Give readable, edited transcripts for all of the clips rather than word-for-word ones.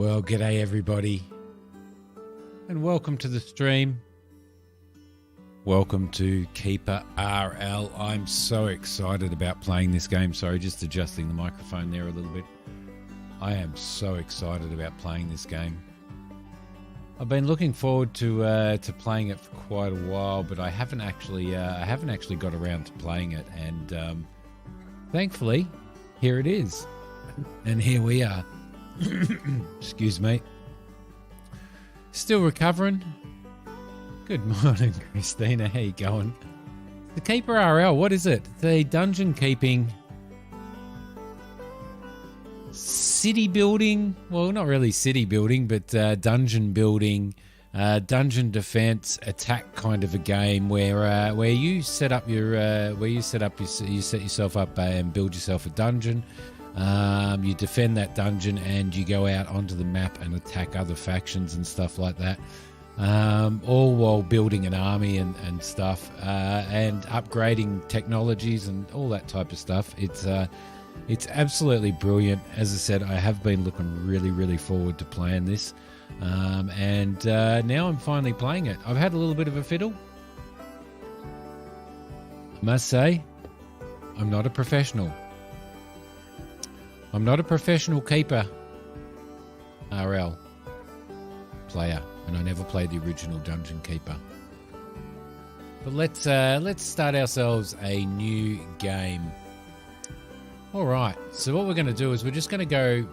Well, g'day everybody, and welcome to the stream. Welcome to Keeper RL. I'm so excited about playing this game. Sorry, just adjusting the microphone there a little bit. I am so excited about playing this game. I've been looking forward to playing it for quite a while, but I haven't actually got around to playing it, and thankfully, here it is, and here we are. Excuse me. Still recovering. Good morning, Christina. How you going? The Keeper RL, what is it? The dungeon keeping, city building. Well, not really city building, but dungeon building, dungeon defense, attack kind of a game where you set up your you set yourself up and build yourself a dungeon. You defend that dungeon and you go out onto the map and attack other factions and stuff like that, all while building an army and stuff, and upgrading technologies and all that type of stuff. It's absolutely brilliant. As I said, I have been looking really forward to playing this, and now I'm finally playing it. I've had a little bit of a fiddle, I must say. I'm not a professional. I'm not a professional Keeper RL player, and I never played the original Dungeon Keeper. But let's start ourselves a new game. All right, so what we're going to do is we're just going to go.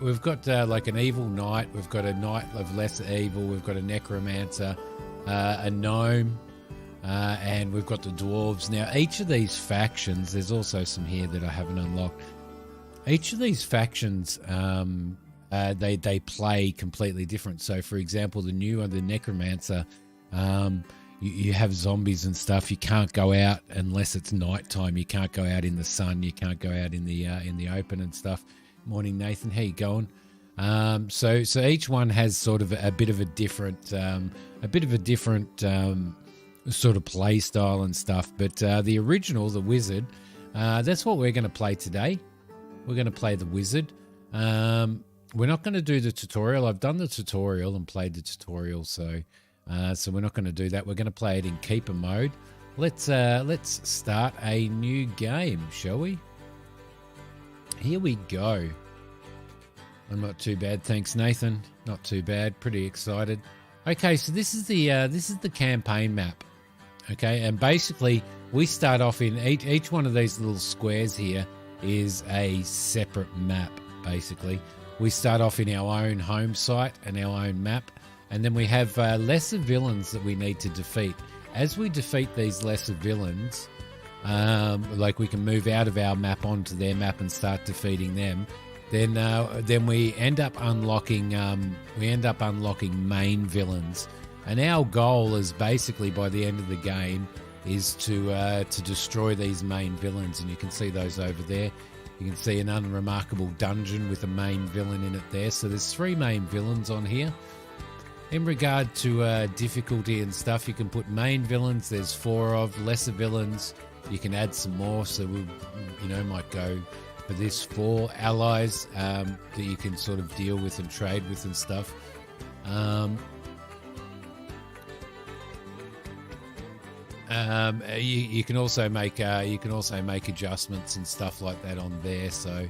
We've got like an evil knight. We've got a knight of lesser evil. We've got a necromancer, a gnome, and we've got the dwarves. Now, each of these factions, there's also some here that I haven't unlocked. Each of these factions, they play completely different. So, for example, the new one, the necromancer, you have zombies and stuff. You can't go out unless it's nighttime. You can't go out in the sun. You can't go out in the open and stuff. Morning, Nathan. How you going? So each one has sort of a bit of a different sort of play style and stuff. But the original, the wizard, that's what we're going to play today. We're going to play the wizard. We're not going to do the tutorial. I've done the tutorial and played the tutorial, so we're not going to do that. We're going to play it in keeper mode. Let's start a new game, shall we? Here we go. I'm not too bad, thanks, Nathan. Not too bad. Pretty excited. Okay, so this is the campaign map. Okay, and basically we start off in each one of these little squares here is a separate map. Basically, we start off in our own home site and our own map, and then we have lesser villains that we need to defeat. As we defeat these lesser villains, like we can move out of our map onto their map and start defeating them. Then we end up unlocking main villains, and our goal is basically by the end of the game is to destroy these main villains, and you can see those over there. You can see an unremarkable dungeon with a main villain in it there. So there's 3 main villains on here. In regard to difficulty and stuff, you can put main villains. There's 4 of lesser villains. You can add some more. So we, might go for this 4 allies that you can sort of deal with and trade with and stuff. You can also make adjustments and stuff like that on there. So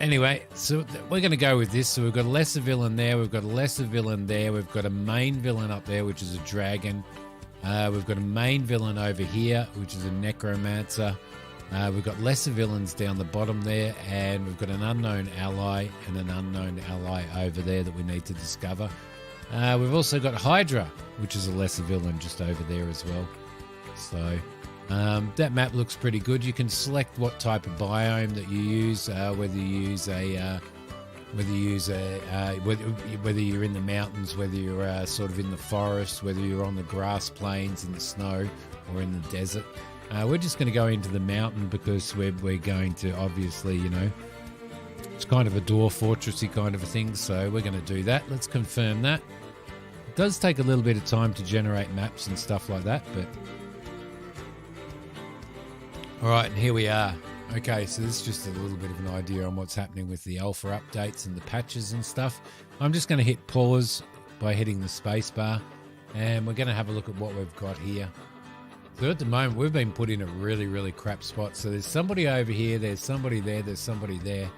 anyway, so we're going to go with this. So we've got a lesser villain there. We've got a lesser villain there. We've got a main villain up there, which is a dragon. We've got a main villain over here, which is a necromancer. We've got lesser villains down the bottom there, and we've got an unknown ally and an unknown ally over there that we need to discover. We've also got Hydra, which is a lesser villain just over there as well. So that map looks pretty good. You can select what type of biome that you use, whether you're in the mountains, whether you're sort of in the forest, whether you're on the grass plains in the snow or in the desert. We're just going to go into the mountain because we're going to, obviously, it's kind of a dwarf fortressy kind of a thing, so we're going to do that. Let's confirm that. It does take a little bit of time to generate maps and stuff like that, but all right, and here we are. Okay, so this is just a little bit of an idea on what's happening with the alpha updates and the patches and stuff. I'm just going to hit pause by hitting the space bar, and we're going to have a look at what we've got here. So at the moment, we've been put in a really, really crap spot. So there's somebody over here, there's somebody there, there's somebody there.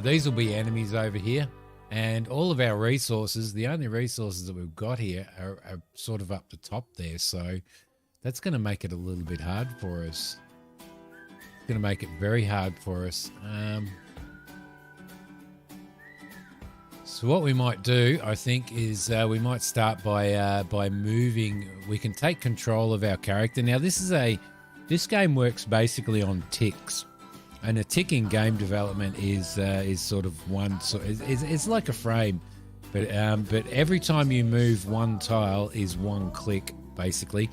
These will be enemies over here. And all of our resources, the only resources that we've got here are sort of up the top there. So that's going to make it a little bit hard for us. It's going to make it very hard for us. So what we might do, I think, is we might start by moving. We can take control of our character. Now, this game works basically on ticks, and a tick in game development is sort of one. So it's like a frame, but every time you move one tile is one click basically.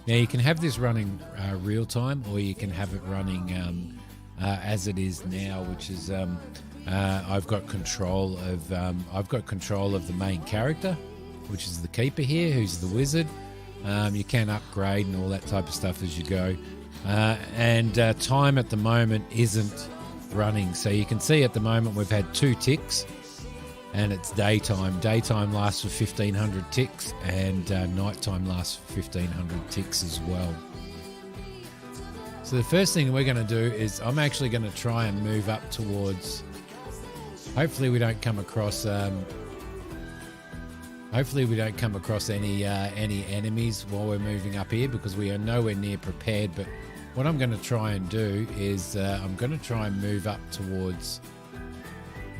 Now you can have this running real time, or you can have it running as it is now, which is I've got control of the main character, which is the keeper here, who's the wizard. You can upgrade and all that type of stuff as you go, and time at the moment isn't running. So you can see at the moment we've had 2 ticks. And it's daytime. Daytime lasts for 1,500 ticks, and nighttime lasts for 1,500 ticks as well. So the first thing we're going to do is I'm actually going to try and move up towards. Hopefully we don't come across. Hopefully we don't come across any enemies while we're moving up here, because we are nowhere near prepared. But what I'm going to try and do is I'm going to try and move up towards.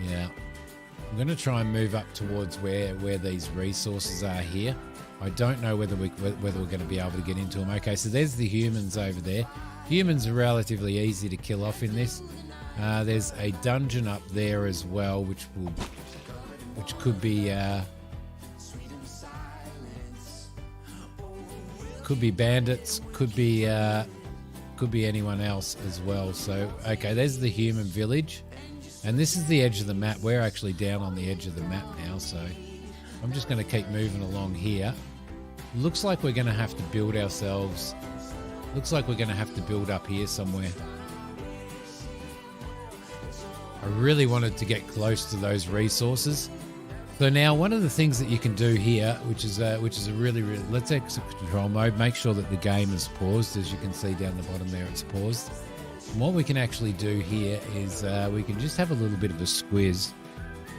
Yeah. I'm going to try and move up towards where these resources are here. I don't know whether we're going to be able to get into them. Okay, so there's the humans over there. Humans are relatively easy to kill off in this. There's a dungeon up there as well, which could be bandits, could be anyone else as well. So okay, there's the human village. And this is the edge of the map. We're actually down on the edge of the map now, so I'm just going to keep moving along here. Looks like we're going to have to build ourselves. Looks like we're going to have to build up here somewhere. I really wanted to get close to those resources. So now one of the things that you can do here, which is a really, let's exit control mode. Make sure that the game is paused. As you can see down the bottom there, it's paused. And what we can actually do here is we can just have a little bit of a squiz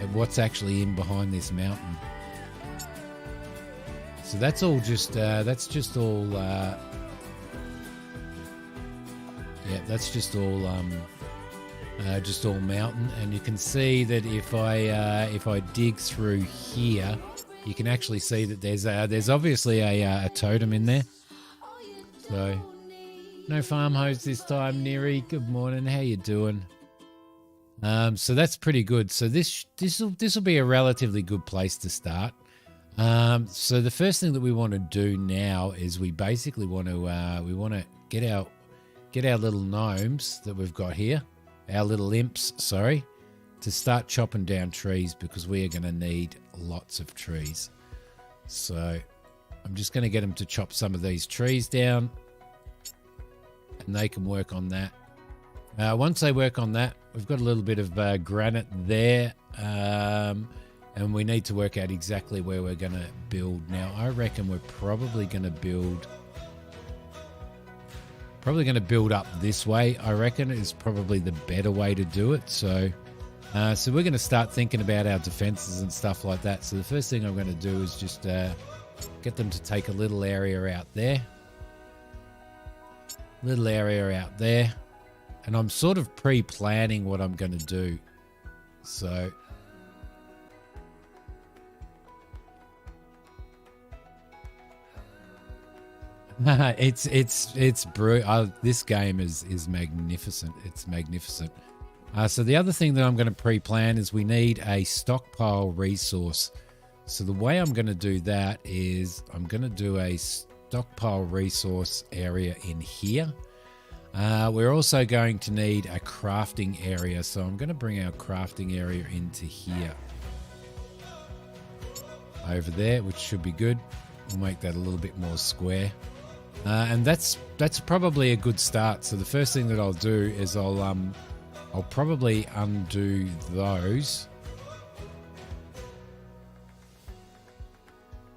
at what's actually in behind this mountain. So that's all just that's just all mountain. And you can see that if I dig through here, you can actually see that there's obviously a totem in there. So no farm hose this time, Neri. Good morning. How you doing? So that's pretty good. So this will be a relatively good place to start. So the first thing that we want to do now is we basically want to get our little gnomes that we've got here, our little imps, sorry, to start chopping down trees, because we are going to need lots of trees. So I'm just going to get them to chop some of these trees down, and they can work on that. Once they work on that, we've got a little bit of granite there, and we need to work out exactly where we're going to build. Now, I reckon we're probably going to build up this way. I reckon is probably the better way to do it. So we're going to start thinking about our defenses and stuff like that. So the first thing I'm going to do is just get them to take a little area out there. And I'm sort of pre-planning what I'm going to do. So it's brutal. This game is magnificent. It's magnificent. So the other thing that I'm going to pre-plan is we need a stockpile resource. So the way I'm going to do that is I'm going to do a stockpile resource area in here. We're also going to need a crafting area. So I'm going to bring our crafting area into here. Over there, which should be good. We'll make that a little bit more square. And that's probably a good start. So the first thing that I'll do is I'll probably undo those.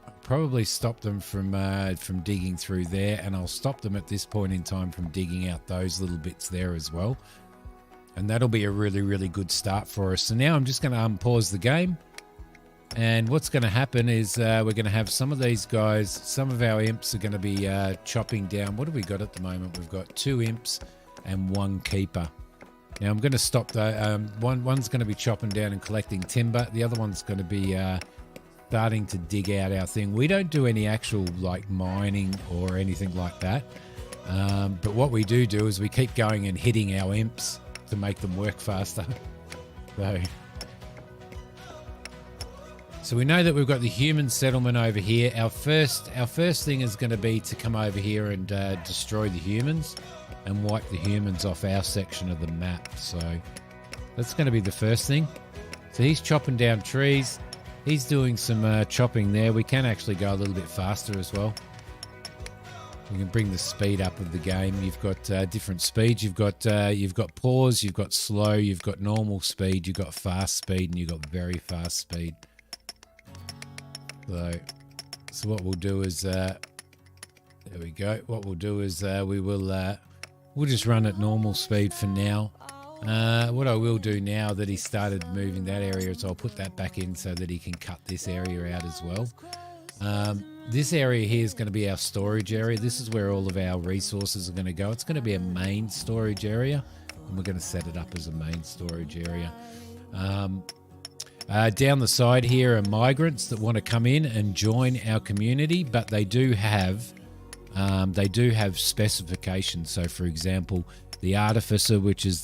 I'll probably stop them from digging through there, and I'll stop them at this point in time from digging out those little bits there as well. And that'll be a really, really good start for us. So now I'm just going to unpause the game. And what's going to happen is we're going to have some of these guys, some of our imps are going to be chopping down. What have we got at the moment? We've got 2 imps and 1 keeper. Now I'm going to stop the one's going to be chopping down and collecting timber. The other one's going to be starting to dig out our thing. We don't do any actual like mining or anything like that. But what we do is we keep going and hitting our imps to make them work faster. So we know that we've got the human settlement over here. Our first thing is going to be to come over here and destroy the humans and wipe the humans off our section of the map. So that's going to be the first thing. So he's chopping down trees. He's doing some chopping there. We can actually go a little bit faster as well. We can bring the speed up of the game. You've got different speeds. You've got pause, you've got slow, you've got normal speed, you've got fast speed, and you've got very fast speed. So what we'll do is there we go. What we'll do is we'll just run at normal speed for now. What I will do now that he started moving that area is I'll put that back in so that he can cut this area out as well. This area here is going to be our storage area. This is where all of our resources are going to go. It's going to be a main storage area, and we're going to set it up as a main storage area. Down the side here are migrants that want to come in and join our community, but they do have specifications. So, for example, the artificer, which is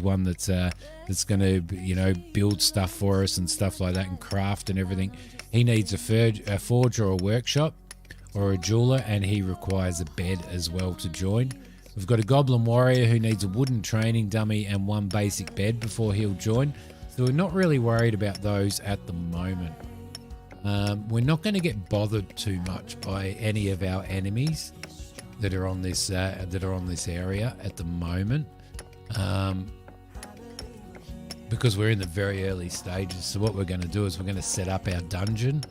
one that's going to build stuff for us and stuff like that and craft and everything. He needs a forge or a workshop or a jeweler, and he requires a bed as well to join. We've got a goblin warrior who needs a wooden training dummy and 1 basic bed before he'll join. So we're not really worried about those at the moment. We're not going to get bothered too much by any of our enemies that are on this area at the moment, because we're in the very early stages. So what we're going to do is we're going to set up our dungeon.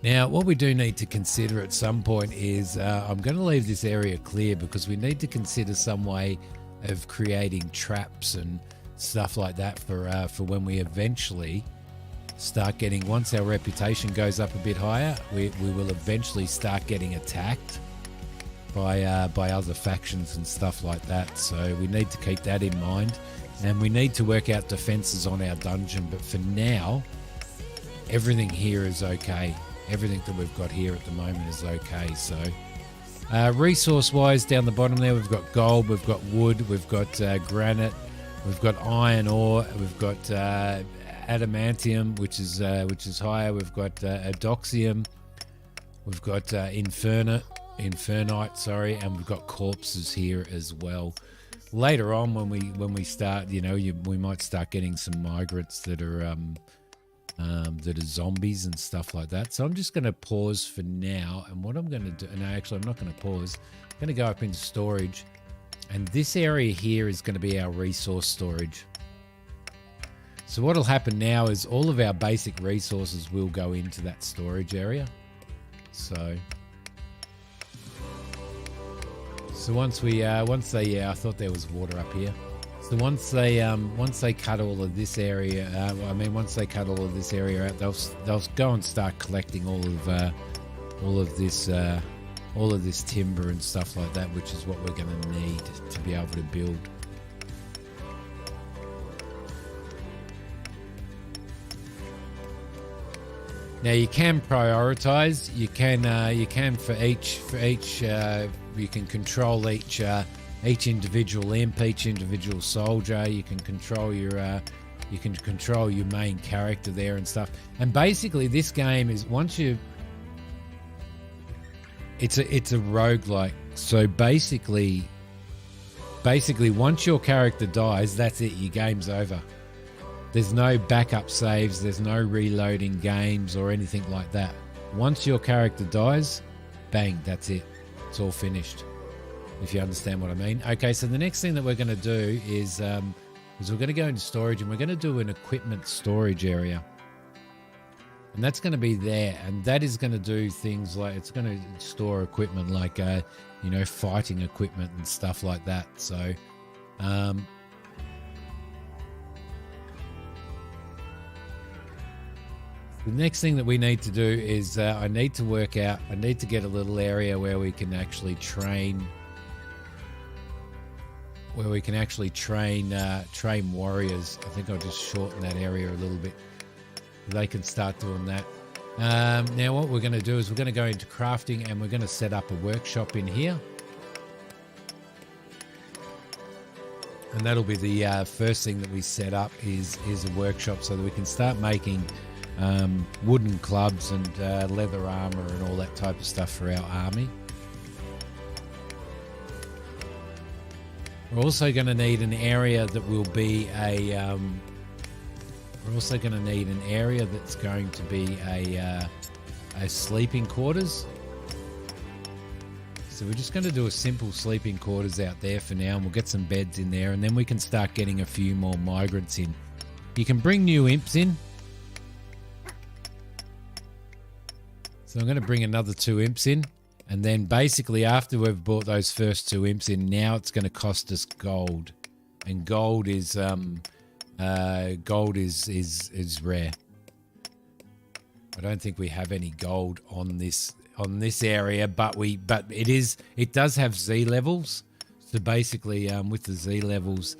Now, what we do need to consider at some point is I'm going to leave this area clear because we need to consider some way of creating traps and stuff like that for when we eventually start getting, once our reputation goes up a bit higher, we will eventually start getting attacked by other factions and stuff like that. So we need to keep that in mind, and we need to work out defenses on our dungeon. But for now, everything here is okay. Everything that we've got here at the moment is okay. So resource wise, down the bottom there, we've got gold, we've got wood, we've got granite, we've got iron ore, we've got adamantium, which is higher, we've got adoxium, we've got infernite, and we've got corpses here as well. Later on, when we start, we might start getting some migrants that are zombies and stuff like that. So I'm just going to pause for now, and what I'm going to do, no, actually I'm not going to pause. I'm going to go up into storage, and this area here is going to be our resource storage. So what'll happen now is all of our basic resources will go into that storage area. So once they, I thought there was water up here. So once they cut all of this area, once they cut all of this area out, they'll go and start collecting all of this timber and stuff like that, which is what we're going to need to be able to build. Now you can prioritize. You can for each you can control each individual imp, each individual soldier. You can control your main character there and stuff. And basically, this game is it's a roguelike. So basically, once your character dies, that's it. Your game's over. There's no backup saves, there's no reloading games or anything like that. Once your character dies, bang, that's it. It's all finished, if you understand what I mean. Okay, so the next thing that we're going to do is we're going to go into storage, and we're going to do an equipment storage area. And that's going to be there, and that is going to do things like, it's going to store equipment like, you know, fighting equipment and stuff like that. So, the next thing that we need to do is I need to get a little area where we can actually train, train warriors. I think I'll just shorten that area a little bit. They can start doing that. Now what we're going to do is we're going to go into crafting, and we're going to set up a workshop in here. And that'll be the first thing that we set up is a workshop, so that we can start making wooden clubs and leather armor and all that type of stuff for our army. We're also going to need an area that will be we're also going to need an area that's going to be a sleeping quarters. So we're just going to do a simple sleeping quarters out there for now, and we'll get some beds in there, and then we can start getting a few more migrants in. You can bring new imps in. So I'm going to bring another 2 imps in, and then basically after we've brought those first 2 imps in, now it's going to cost us gold, and gold is rare. I don't think we have any gold on this area, but it does have Z levels. So basically, with the Z levels,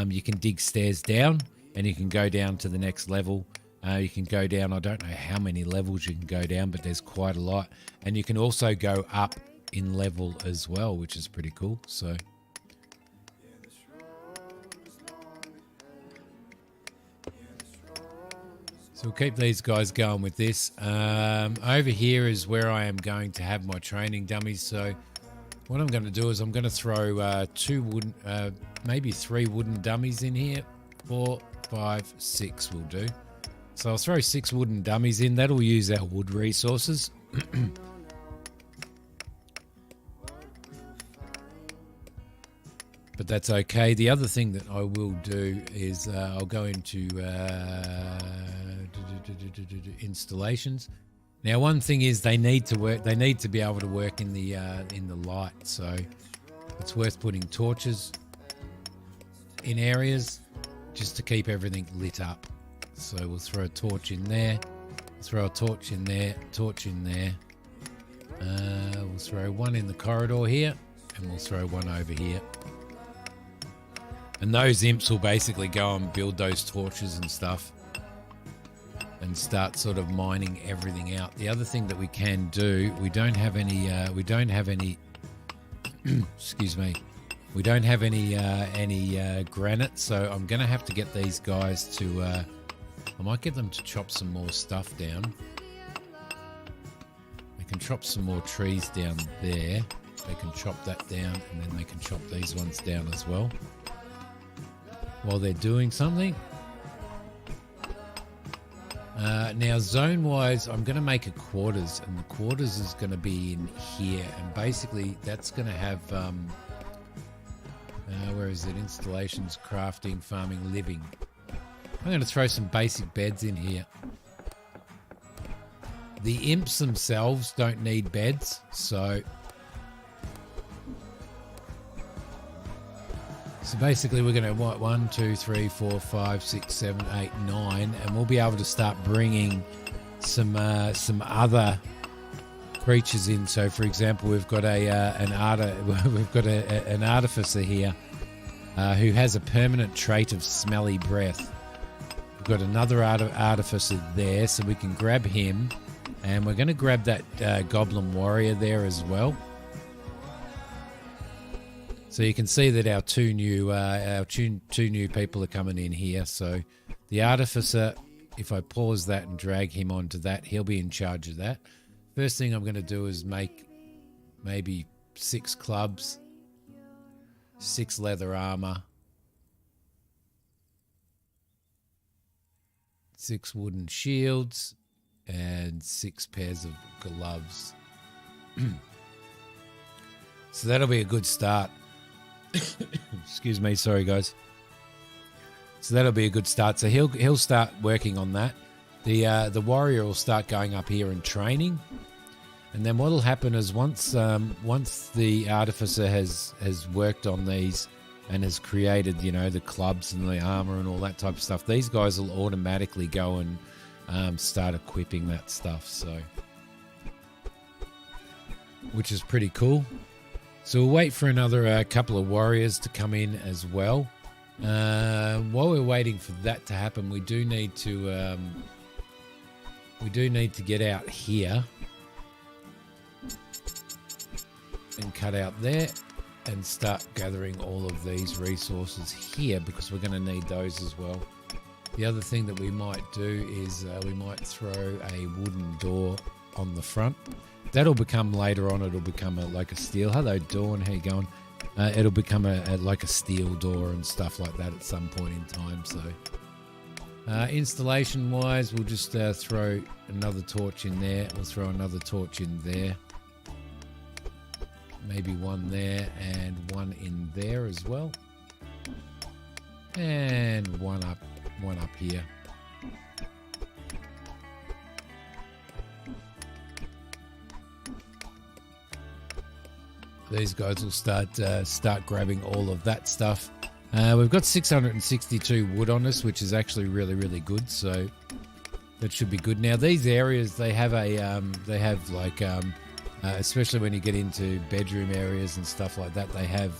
you can dig stairs down, and you can go down to the next level. You can go down, I don't know how many levels you can go down, but there's quite a lot. And you can also go up in level as well, which is pretty cool. So we'll keep these guys going with this. Over here is where I am going to have my training dummies. So what I'm going to do is I'm going to throw 2 wooden, maybe 3 wooden dummies in here. 4, 5, 6 will do. So I'll throw 6 wooden dummies in. That'll use our wood resources. But that's okay. The other thing that I will do is I'll go into installations. Now, one thing is they need to work. They need to be able to work in the light. So it's worth putting torches in areas just to keep everything lit up. So we'll throw a torch in there. Throw a torch in there. Torch in there. We'll throw 1 in the corridor here, and we'll throw 1 over here. And those imps will basically go and build those torches and stuff and start sort of mining everything out. The other thing that we can do, we don't have any excuse me, we don't have any granite, so I'm going to have to get these guys to, I might get them to chop some more stuff down. They can chop some more trees down there. They can chop that down, and then they can chop these ones down as well while they're doing something. Now, zone-wise, I'm going to make a quarters, and the quarters is going to be in here, and basically that's going to have, where is it? Installations, crafting, farming, living. I'm going to throw some basic beds in here. The imps themselves don't need beds, so basically we're going to want 1, 2, 3, 4, 5, 6, 7, 8, 9, and we'll be able to start bringing some other creatures in. So, for example, we've got an artificer here who has a permanent trait of smelly breath. We've got another artificer there, so we can grab him, and we're going to grab that goblin warrior there as well. So you can see that our two new people are coming in here. So the artificer, if I pause that and drag him onto that, he'll be in charge of that. First thing I'm going to do is make maybe 6 clubs, 6 leather armor, 6 wooden shields, and 6 pairs of gloves. So that'll be a good start. Excuse me, sorry guys. So that'll be a good start. So he'll start working on that. The warrior will start going up here and training, and then what'll happen is once the artificer has worked on these and has created, you know, the clubs and the armor and all that type of stuff, these guys will automatically go and start equipping that stuff. So, which is pretty cool. So we'll wait for another couple of warriors to come in as well. While we're waiting for that to happen, we do need to get out here and cut out there and start gathering all of these resources here, because we're going to need those as well. The other thing that we might do is we might throw a wooden door on the front. That'll become later on, it'll become like a steel. Hello Dawn, how you going? It'll become like a steel door and stuff like that at some point in time. So installation wise, we'll just throw another torch in there. We'll throw another torch in there. Maybe one there and one in there as well. And one up here. These guys will start grabbing all of that stuff. We've got 662 wood on us, which is actually really, really good. So that should be good. Now these areas, they have like especially when you get into bedroom areas and stuff like that, they have.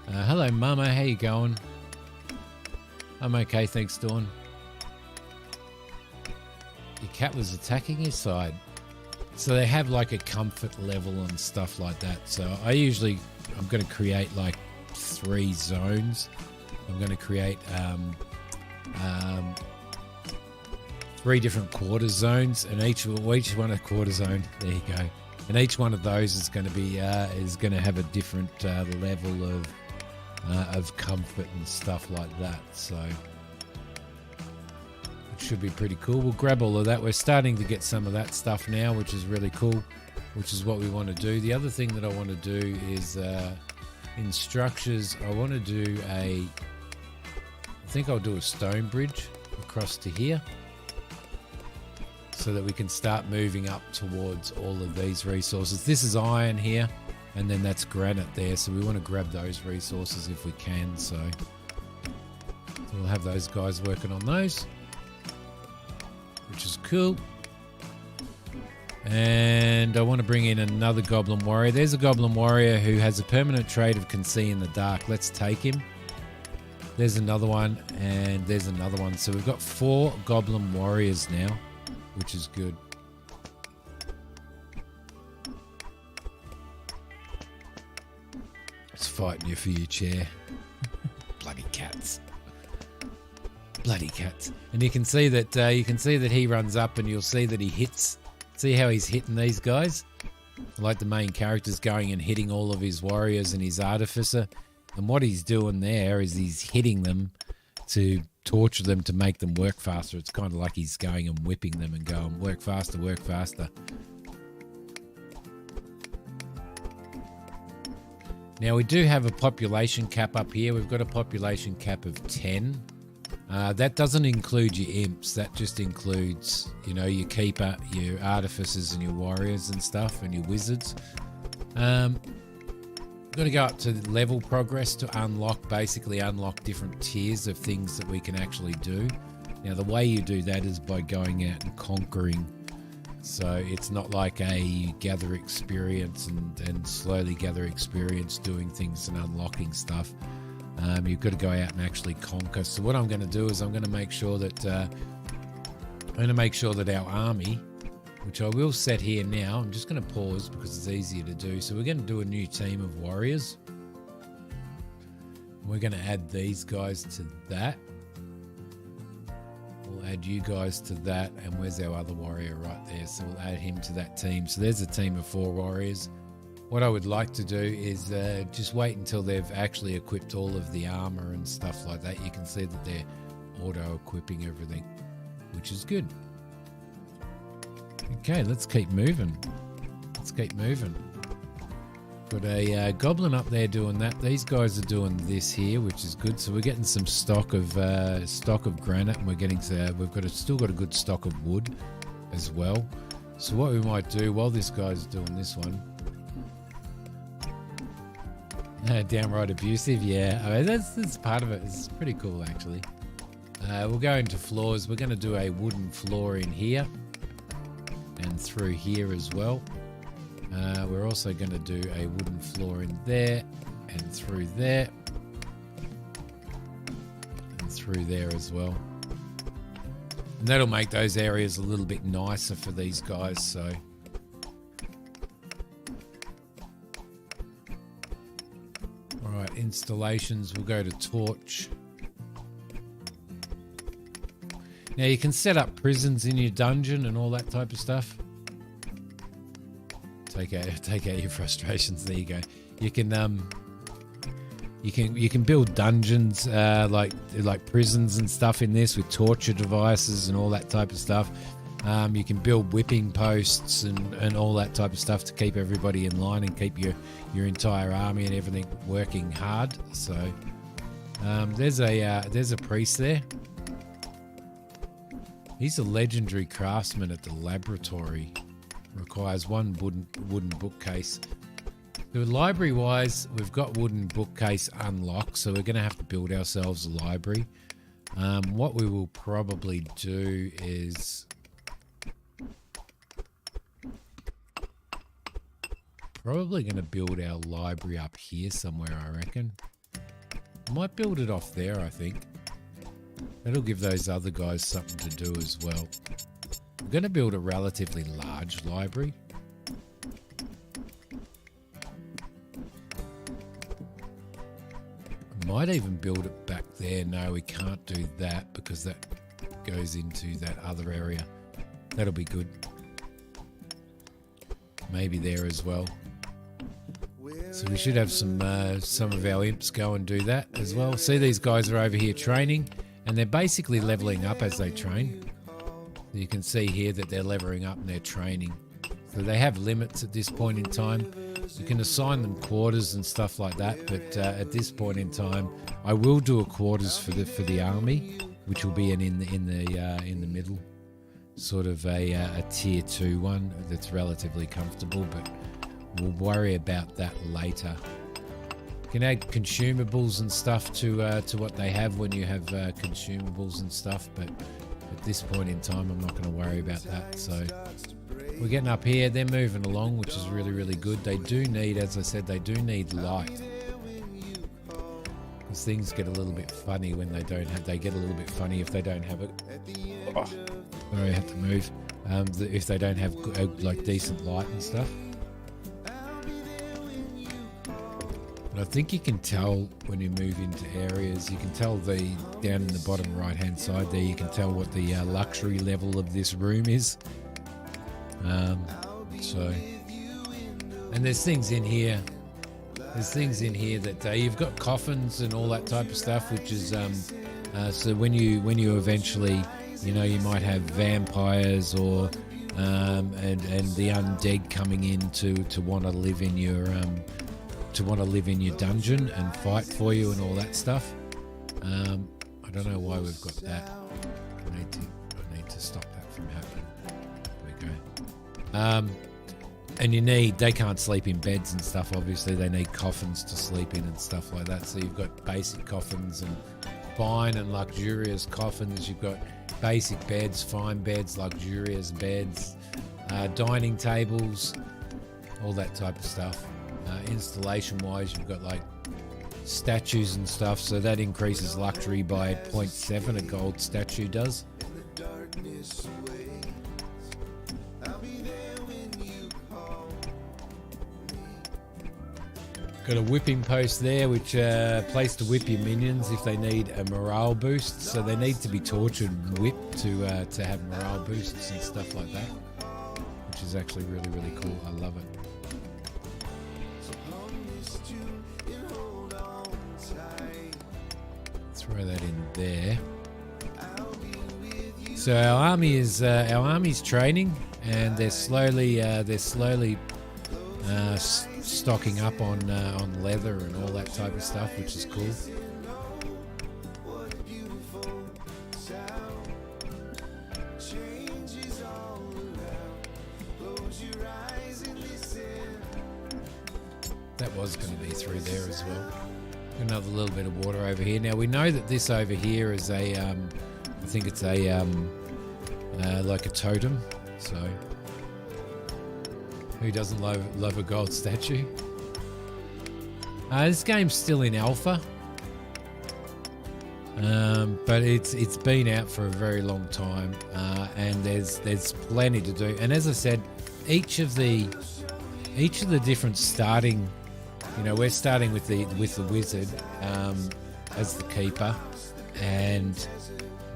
Hello, Mama. How you going? I'm okay, thanks, Dawn. Your cat was attacking your side. So they have like a comfort level and stuff like that. So I'm going to create like 3 zones. I'm going to create 3 different quarter zones, and each one a quarter zone. There you go. And each one of those is going to be going to have a different level of comfort and stuff like that. So it should be pretty cool. We'll grab all of that. We're starting to get some of that stuff now, which is really cool, which is what we want to do. The other thing that I want to do is in structures, I want to do I think I'll do a stone bridge across to here so that we can start moving up towards all of these resources. This is iron here, and then that's granite there, so we want to grab those resources if we can. So we'll have those guys working on those, which is cool. And I want to bring in another goblin warrior. There's a goblin warrior who has a permanent trait of can see in the dark. Let's take him. There's another one, and there's another one. So we've got 4 goblin warriors now, which is good. It's fighting you for your chair. Bloody cats. Bloody cats. And you can see that he runs up, and you'll see that he hits. See how he's hitting these guys? Like the main character's going and hitting all of his warriors and his artificer. And what he's doing there is he's hitting them to torture them, to make them work faster. It's kind of like he's going and whipping them and going, work faster, work faster. Now we do have a population cap up here. We've got a population cap of 10. That doesn't include your imps. That just includes, you know, your keeper, your artificers and your warriors and stuff, and your wizards. Got to go up to level progress to unlock different tiers of things that we can actually do. Now the way you do that is by going out and conquering. So it's not like you gather experience and slowly gather experience doing things and unlocking stuff. You've got to go out and actually conquer. So what I'm going to do is I'm going to make sure that our army, which I will set here now, I'm just going to pause because it's easier to do. So we're going to do a new team of warriors. We're going to add these guys to that. We'll add you guys to that. And where's our other warrior? Right there. So we'll add him to that team. So there's a team of 4 warriors. What I would like to do is just wait until they've actually equipped all of the armor and stuff like that. You can see that they're auto-equipping everything, which is good. Okay, let's keep moving. Got a goblin up there doing that. These guys are doing this here, which is good. So we're getting some stock of granite, and we're getting still got a good stock of wood as well. So what we might do while this guy's doing this one, downright abusive, yeah. I mean, that's part of it. It's pretty cool actually. We'll go into floors. We're going to do a wooden floor in here and through here as well. We're also going to do a wooden floor in there and through there and through there as well. And that'll make those areas a little bit nicer for these guys. So all right, installations, we'll go to torch. Now you can set up prisons in your dungeon and all that type of stuff. Take out your frustrations. There you go. You can build dungeons like prisons and stuff in this with torture devices and all that type of stuff. You can build whipping posts and all that type of stuff to keep everybody in line and keep your entire army and everything working hard. So there's a priest there. He's a legendary craftsman at the laboratory. Requires one wooden bookcase. The library wise, we've got wooden bookcase unlocked, so we're going to have to build ourselves a library. What we will probably do is probably going to build our library up here somewhere, I reckon. Might build it off there, I think. That'll give those other guys something to do as well. I'm going to build a relatively large library. I might even build it back there. No, we can't do that because that goes into that other area. That'll be good. Maybe there as well. So we should have some of our imps go and do that as well. See, these guys are over here training, and they're basically leveling up as they train. You can see here that they're leveling up and they're training. So they have limits at this point in time. You can assign them quarters and stuff like that, but at this point in time, I will do a quarters for the army, which will be in the middle, sort of a tier 2 one that's relatively comfortable. But we'll worry about that later. You can add consumables and stuff to what they have when you have consumables and stuff, but at this point in time, I'm not going to worry about that. So we're getting up here. They're moving along, which is really, really good. They do need, as I said, they do need light. Because things get a little bit funny when they don't have, they get a little bit funny if they don't have it. Oh, sorry, I have to move. If they don't have like decent light and stuff. I think you can tell when you move into areas, you can tell down in the bottom right hand side there, you can tell what the luxury level of this room is. And there's things in here. There's things in here that you've got coffins and all that type of stuff, which is so when you eventually, you might have vampires or and the undead coming in to want to live in your dungeon and fight for you and all that stuff. I don't know why we've got that. I need to stop that from happening. There we go. And they can't sleep in beds and stuff, obviously. They need coffins to sleep in and stuff like that. So you've got basic coffins and fine and luxurious coffins. You've got basic beds, fine beds, luxurious beds, dining tables, all that type of stuff. Installation wise, you've got like statues and stuff, so that increases luxury by 0.7, a gold statue does. Got a whipping post there, which place to whip your minions if they need a morale boost. So they need to be tortured and whipped to have morale boosts and stuff like that, which is actually really, really cool. I love it. Throw that in there. So our army's training, and they're slowly stocking up on leather and all that type of stuff, which is cool. That was going to be through there as well. Another little bit of water over here. Now we know that this over here is a, I think it's a like a totem. So who doesn't love a gold statue? This game's still in alpha, but it's been out for a very long time, and there's plenty to do. And as I said, each of the different starting, you know, we're starting with the wizard as the keeper,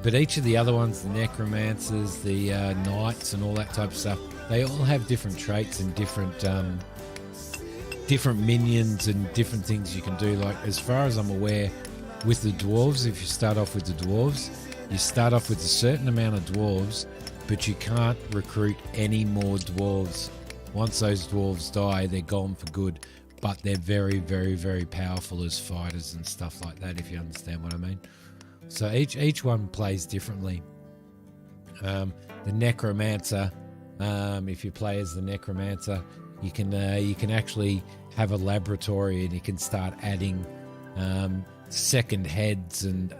but each of the other ones, the necromancers, the knights, and all that type of stuff, they all have different traits and different minions and different things you can do. Like, as far as I'm aware, with the dwarves, if you start off with the dwarves, you start off with a certain amount of dwarves, but you can't recruit any more dwarves. Once those dwarves die, they're gone for good, but they're very, very, very powerful as fighters and stuff like that, if you understand what I mean. So each one plays differently. The necromancer, if you play as the necromancer, you can actually have a laboratory, and you can start adding second heads and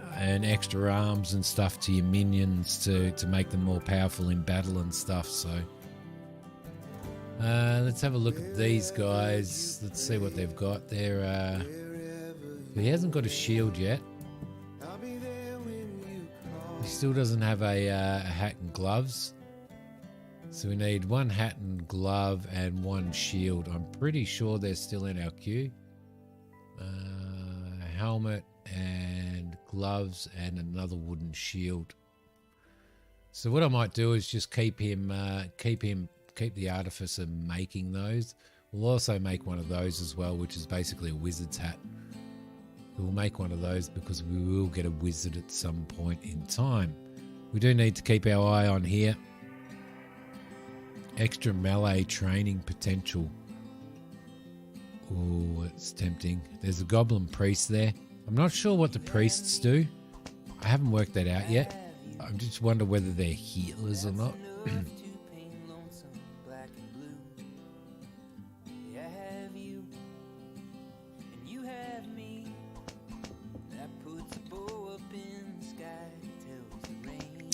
extra arms and stuff to your minions to make them more powerful in battle and stuff. So let's have a look at these guys. Let's see what they've got. He hasn't got a shield yet. He still doesn't have a hat and gloves. So we need one hat and glove and one shield. I'm pretty sure they're still in our queue. Helmet and gloves and another wooden shield. So what I might do is just keep the artificer making those. We'll also make one of those as well, which is basically a wizard's hat. We'll make one of those because we will get a wizard at some point in time. We do need to keep our eye on here. Extra melee training potential. Oh, it's tempting. There's a goblin priest there. I'm not sure what the priests do. I haven't worked that out yet. I just wonder whether they're healers or not.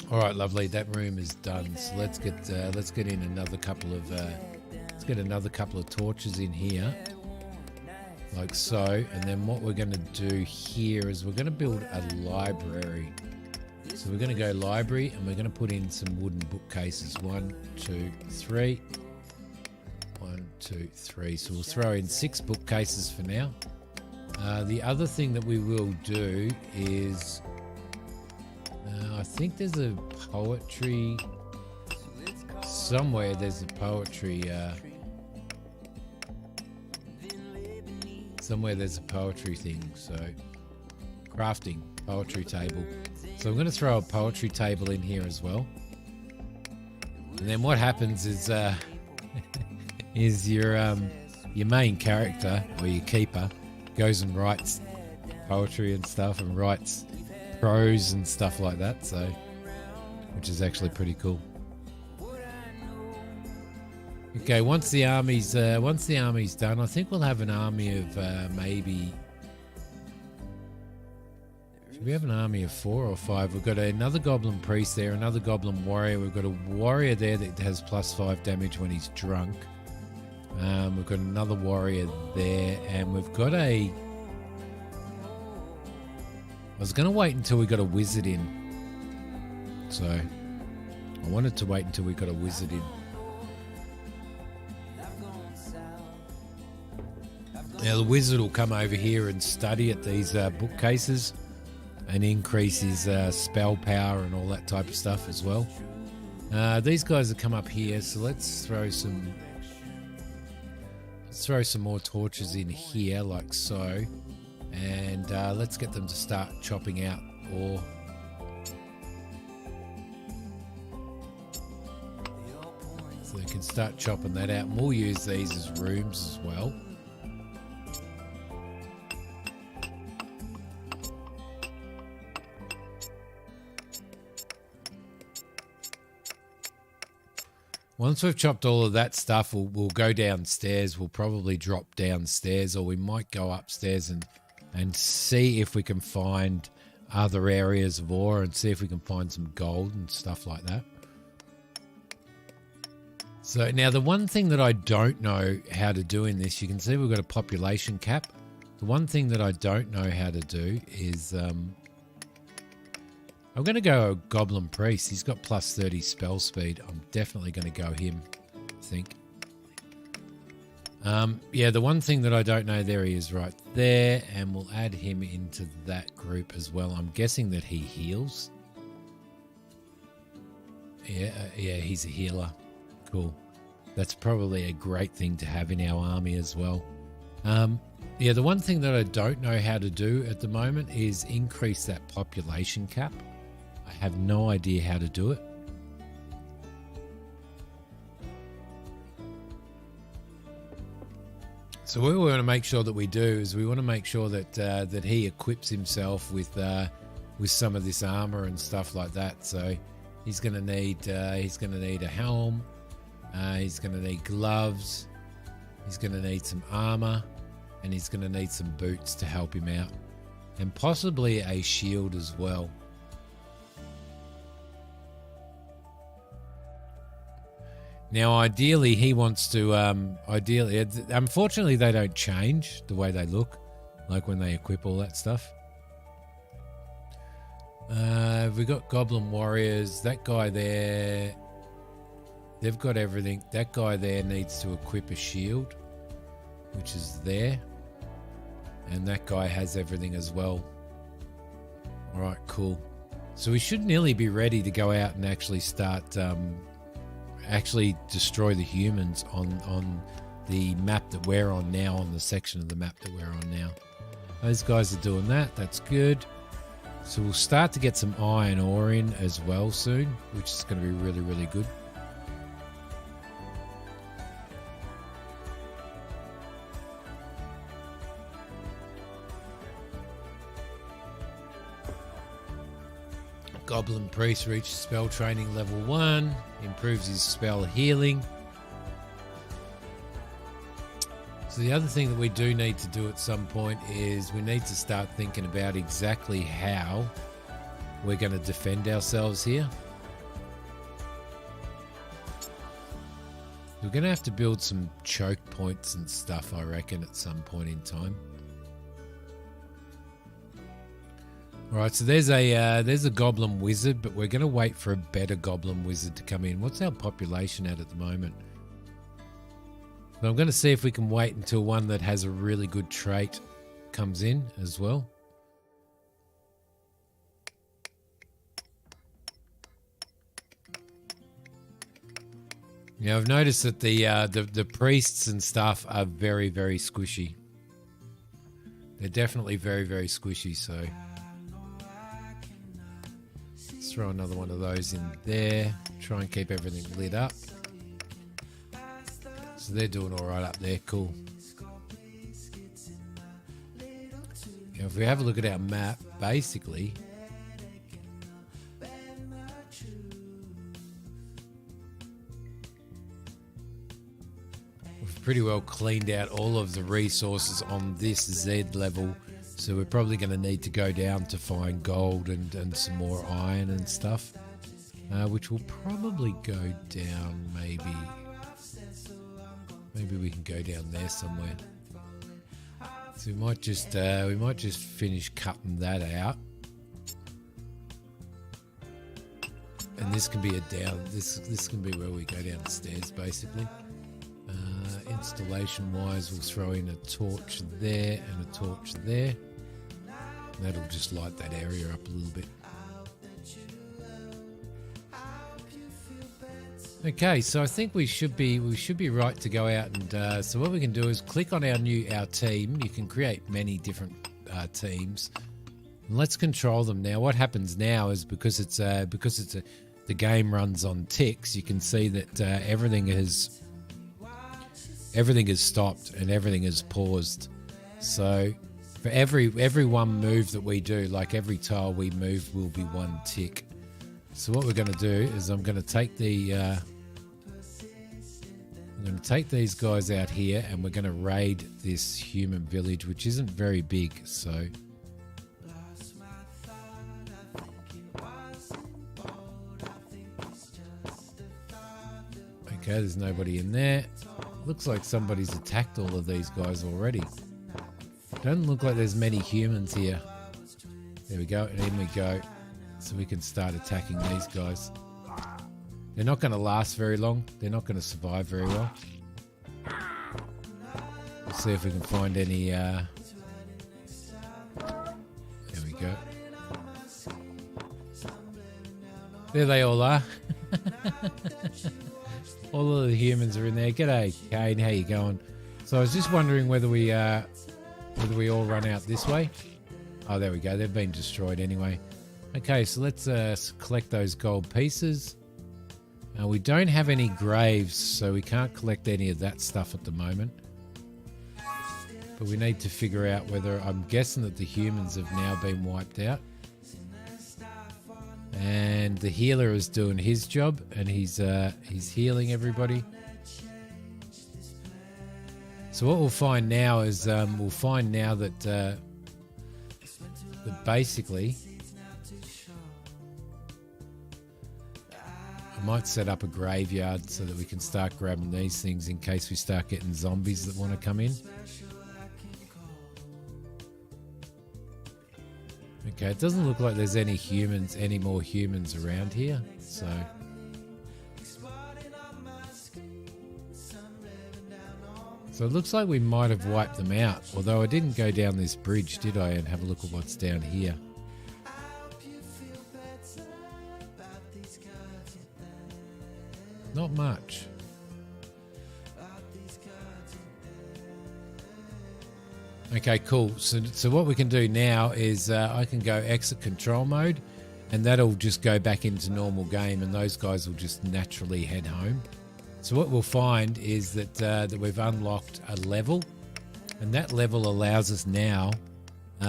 All right, lovely. That room is done. So let's get in another couple of let's get another couple of torches in here, like so. And then what we're going to do here is we're going to build a library. So we're going to go library, and we're going to put in some wooden bookcases. 1, 2, 3. 1, 2, 3. So we'll throw in 6 bookcases for now. The other thing that we will do is, I think there's a poetry somewhere. There's a poetry somewhere. There's a poetry thing. So crafting poetry table. So I'm going to throw a poetry table in here as well. And then what happens is is your main character, or your keeper, goes and writes poetry and stuff, and writes prose and stuff like that, so which is actually pretty cool. Okay, once the army's done, I think we'll have an army of maybe. Should we have an army of 4 or 5? We've got another goblin priest there, another goblin warrior. We've got a warrior there that has +5 damage when he's drunk. We've got another warrior there, and we've got a. I was going to wait until we got a wizard in. So I wanted to wait until we got a wizard in. Now the wizard will come over here and study at these bookcases and increase his spell power and all that type of stuff as well. These guys have come up here, so let's throw some more torches in here, like so. And let's get them to start chopping out ore. So they can start chopping that out. And we'll use these as rooms as well. Once we've chopped all of that stuff, we'll go downstairs. We'll probably drop downstairs, or we might go upstairs and see if we can find other areas of ore and see if we can find some gold and stuff like that. So now the one thing that I don't know how to do in this, you can see we've got a population cap. The one thing that I don't know how to do is I'm going to go Goblin Priest. He's got plus 30 spell speed. I'm definitely going to go him, I think. Yeah, the one thing that I don't know, there he is right there, and we'll add him into that group as well. I'm guessing that he heals. Yeah, he's a healer. Cool. That's probably a great thing to have in our army as well. Yeah, the one thing that I don't know how to do at the moment is increase that population cap. I have no idea how to do it. So what we want to make sure that we do is we want to make sure that that he equips himself with some of this armor and stuff like that. So he's going to need a helm. He's going to need gloves. He's going to need some armor, and he's going to need some boots to help him out, and possibly a shield as well. Now, ideally, he wants to, unfortunately, they don't change the way they look, like when they equip all that stuff. We've got Goblin Warriors. That guy there, they've got everything. That guy there needs to equip a shield, which is there. And that guy has everything as well. All right, cool. So we should nearly be ready to go out and actually start... actually destroy the humans on the map that we're on now, on the section of the map that we're on now. Those guys are doing that. That's good. So we'll start to get some iron ore in as well soon, which is going to be really, really good. Goblin Priest reaches spell training level 1, improves his spell healing. So the other thing that we do need to do at some point is we need to start thinking about exactly how we're going to defend ourselves here. We're going to have to build some choke points and stuff, I reckon, at some point in time. All right, so there's a goblin wizard, but we're going to wait for a better goblin wizard to come in. What's our population at the moment? But I'm going to see if we can wait until one that has a really good trait comes in as well. Now I've noticed that the priests and stuff are very, very squishy. They're definitely very, very squishy, so... throw another one of those in there. Try and keep everything lit up. So they're doing all right up there. Cool. Now, if we have a look at our map, basically, we've pretty well cleaned out all of the resources on this Z level. So we're probably going to need to go down to find gold and some more iron and stuff, which will probably go down maybe we can go down there somewhere. So we might just finish cutting that out, and this can be a down. This can be where we go down the stairs basically. Installation wise, we'll throw in a torch there and a torch there. That'll just light that area up a little bit. Okay, so I think we should be right to go out, and so what we can do is click on our team. You can create many different teams. And let's control them now. What happens now is because the game runs on ticks, you can see that everything is stopped and everything is paused. So for every one move that we do, like every tile we move will be one tick. So what we're going to do is I'm going to take the I'm going to take these guys out here and we're going to raid this human village, which isn't very big. So okay, there's nobody in there. Looks like somebody's attacked all of these guys already. Doesn't look like there's many humans here. There we go, and in we go. So we can start attacking these guys. They're not going to last very long. They're not going to survive very well. Let's see if we can find any... There we go. There they all are. All of the humans are in there. G'day, Kane. How you going? So I was just wondering whether we all run out this way. Oh, there we go. They've been destroyed anyway. Okay, so let's collect those gold pieces. We don't have any graves, so we can't collect any of that stuff at the moment. But we need to figure out whether... I'm guessing that the humans have now been wiped out. And the healer is doing his job, and he's healing everybody. So what we'll find now is that basically I might set up a graveyard so that we can start grabbing these things in case we start getting zombies that want to come in. Okay, it doesn't look like there's any more humans around here, so... So it looks like we might have wiped them out, although I didn't go down this bridge, did I, and have a look at what's down here. Not much. Okay, cool. So what we can do now is I can go exit control mode, and that'll just go back into normal game, and those guys will just naturally head home. So what we'll find is that we've unlocked a level, and that level allows us now,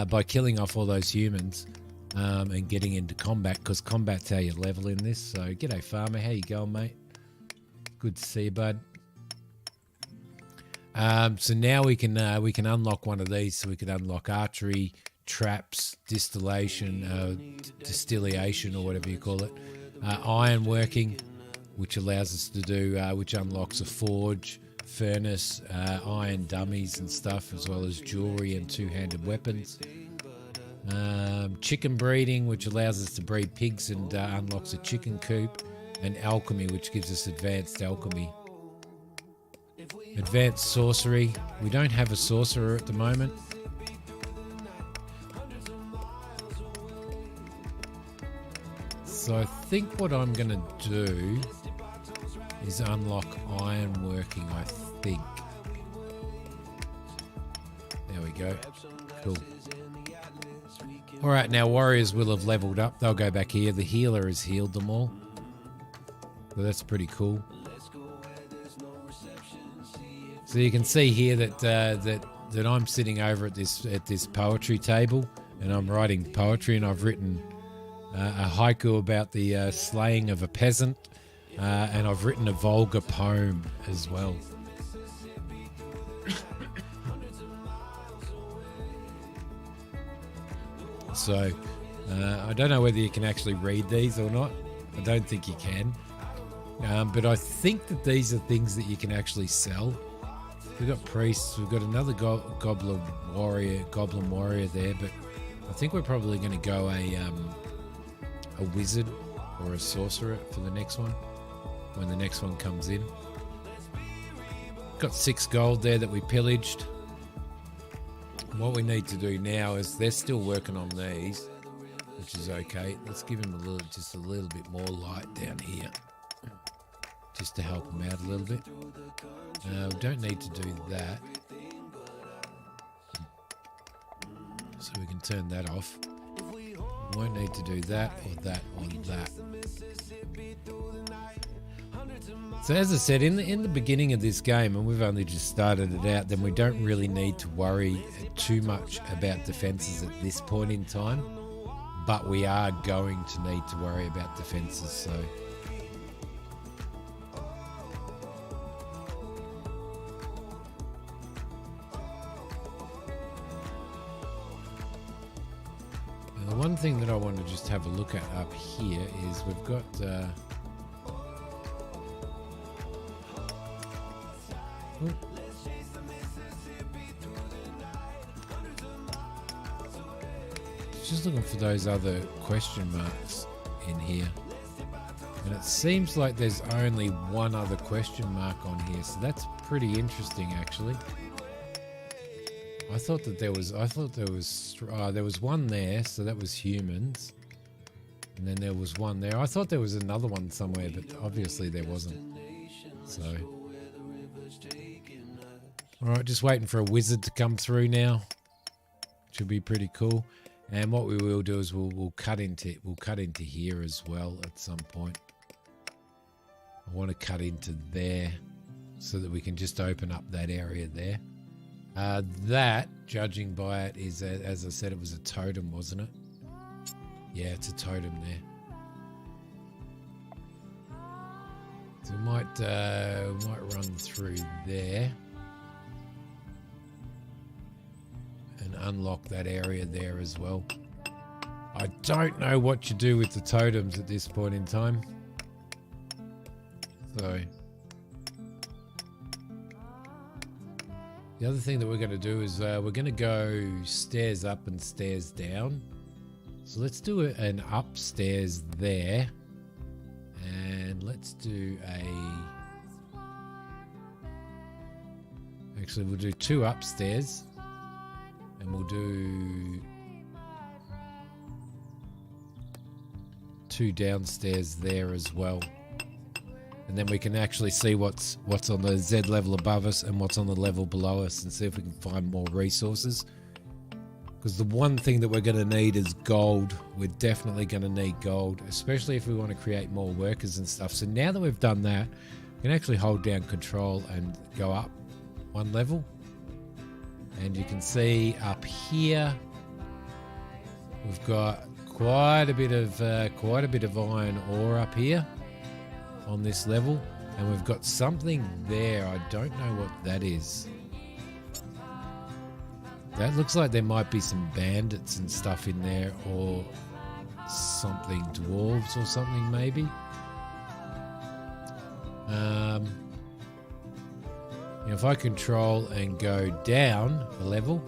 by killing off all those humans and getting into combat, because combat's how you level in this. So g'day farmer, how you going, mate? Good to see you, bud. So now we can unlock one of these. So we can unlock archery, traps, distillation, distillation, or whatever you call it, iron working, which allows us to do, which unlocks a forge, furnace, iron dummies and stuff, as well as jewelry and two-handed weapons. Chicken breeding, which allows us to breed pigs and unlocks a chicken coop, and alchemy, which gives us advanced alchemy. Advanced sorcery. We don't have a sorcerer at the moment. So I think what I'm going to do is unlock iron working, I think. There we go. Cool. Alright, now warriors will have leveled up. They'll go back here. The healer has healed them all. So that's pretty cool. So you can see here that I'm sitting over at this poetry table, and I'm writing poetry, and I've written a haiku about the slaying of a peasant, and I've written a vulgar poem as well. So I don't know whether you can actually read these or not. I don't think you can. But I think that these are things that you can actually sell. We've got priests, we've got another goblin warrior there, but I think we're probably going to go a wizard or a sorcerer for the next one, when the next one comes in. Got 6 gold there that we pillaged. What we need to do now is they're still working on these, which is okay. Let's give them just a little bit more light down here, just to help them out a little bit. We don't need to do that, so we can turn that off. We won't need to do that or that or that. So as I said, in the beginning of this game, and we've only just started it out, then we don't really need to worry too much about defenses at this point in time, but we are going to need to worry about defenses. So The one thing that I want to just have a look at up here is we've got just looking for those other question marks in here, and it seems like there's only one other question mark on here, so that's pretty interesting actually. I thought there was one there, so that was humans. And then there was one there. I thought there was another one somewhere, but obviously there wasn't. So. Alright, just waiting for a wizard to come through now. Should be pretty cool. And what we will do is we'll cut into here as well at some point. I want to cut into there so that we can just open up that area there. That, judging by it, is, as I said, it was a totem, wasn't it? Yeah, it's a totem there. So we might run through there and unlock that area there as well. I don't know what you do with the totems at this point in time. So... the other thing that we're going to do is we're going to go stairs up and stairs down. So let's do an upstairs there. And let's do actually, we'll do 2 upstairs. And we'll do 2 downstairs there as well. And then we can actually see what's on the Z level above us and what's on the level below us, and see if we can find more resources. Because the one thing that we're going to need is gold. We're definitely going to need gold, especially if we want to create more workers and stuff. So now that we've done that, we can actually hold down control and go up 1 level. And you can see up here, we've got quite a bit of iron ore up here on this level, and we've got something there. I don't know what that is. That looks like there might be some bandits and stuff in there, or something, dwarves or something maybe. If I control and go down a level,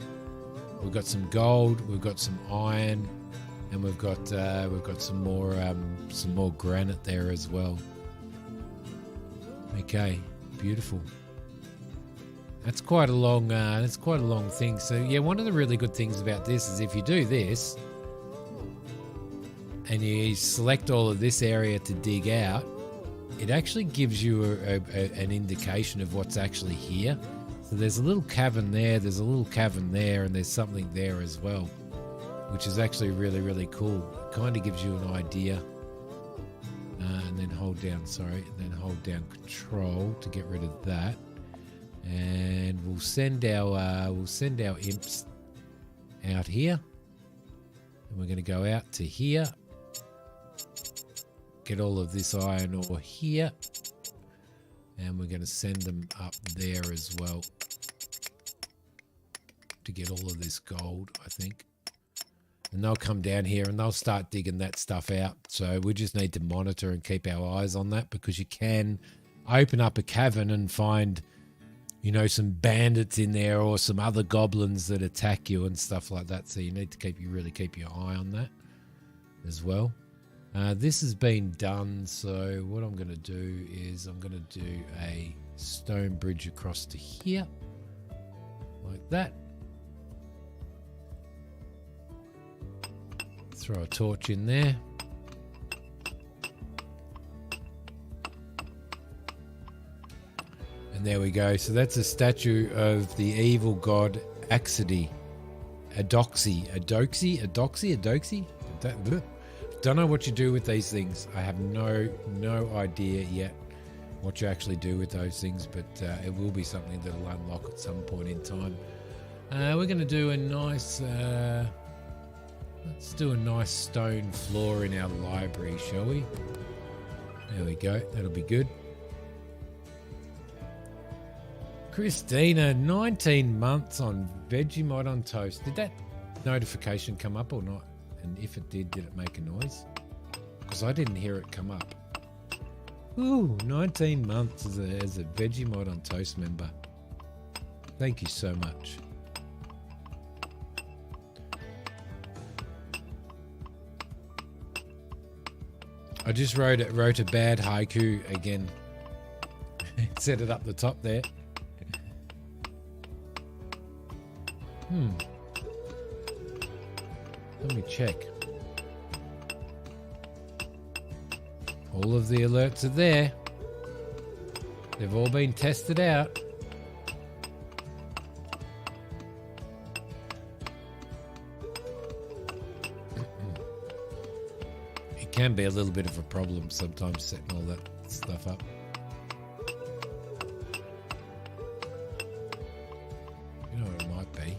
we've got some gold, we've got some iron, and we've got some more granite there as well. Okay, beautiful. That's quite a long thing. So yeah, one of the really good things about this is if you do this and you select all of this area to dig out, it actually gives you an indication of what's actually here. So there's a little cavern there, there's a little cavern there, and there's something there as well, which is actually really, really cool. It kind of gives you an idea. And then hold down control to get rid of that. And we'll send our imps out here. And we're going to go out to here. Get all of this iron ore here. And we're going to send them up there as well to get all of this gold, I think. And they'll come down here and they'll start digging that stuff out. So we just need to monitor and keep our eyes on that, because you can open up a cavern and find, you know, some bandits in there or some other goblins that attack you and stuff like that. So you need to really keep your eye on that as well. This has been done. So what I'm going to do is I'm going to do a stone bridge across to here like that. Throw a torch in there. And there we go. So that's a statue of the evil god Adoxy. Don't know what you do with these things. I have no idea yet what you actually do with those things, but it will be something that'll unlock at some point in time. We're going to do a nice... let's do a nice stone floor in our library, shall we? There we go. That'll be good. Christina, 19 months on Vegemite on toast. Did that notification come up or not? And if it did it make a noise? Because I didn't hear it come up. Ooh, 19 months as a Vegemod on Toast member. Thank you so much. I just wrote a bad haiku again. Set it up the top there. Let me check. All of the alerts are there. They've all been tested out. It can be a little bit of a problem sometimes setting all that stuff up. You know what it might be?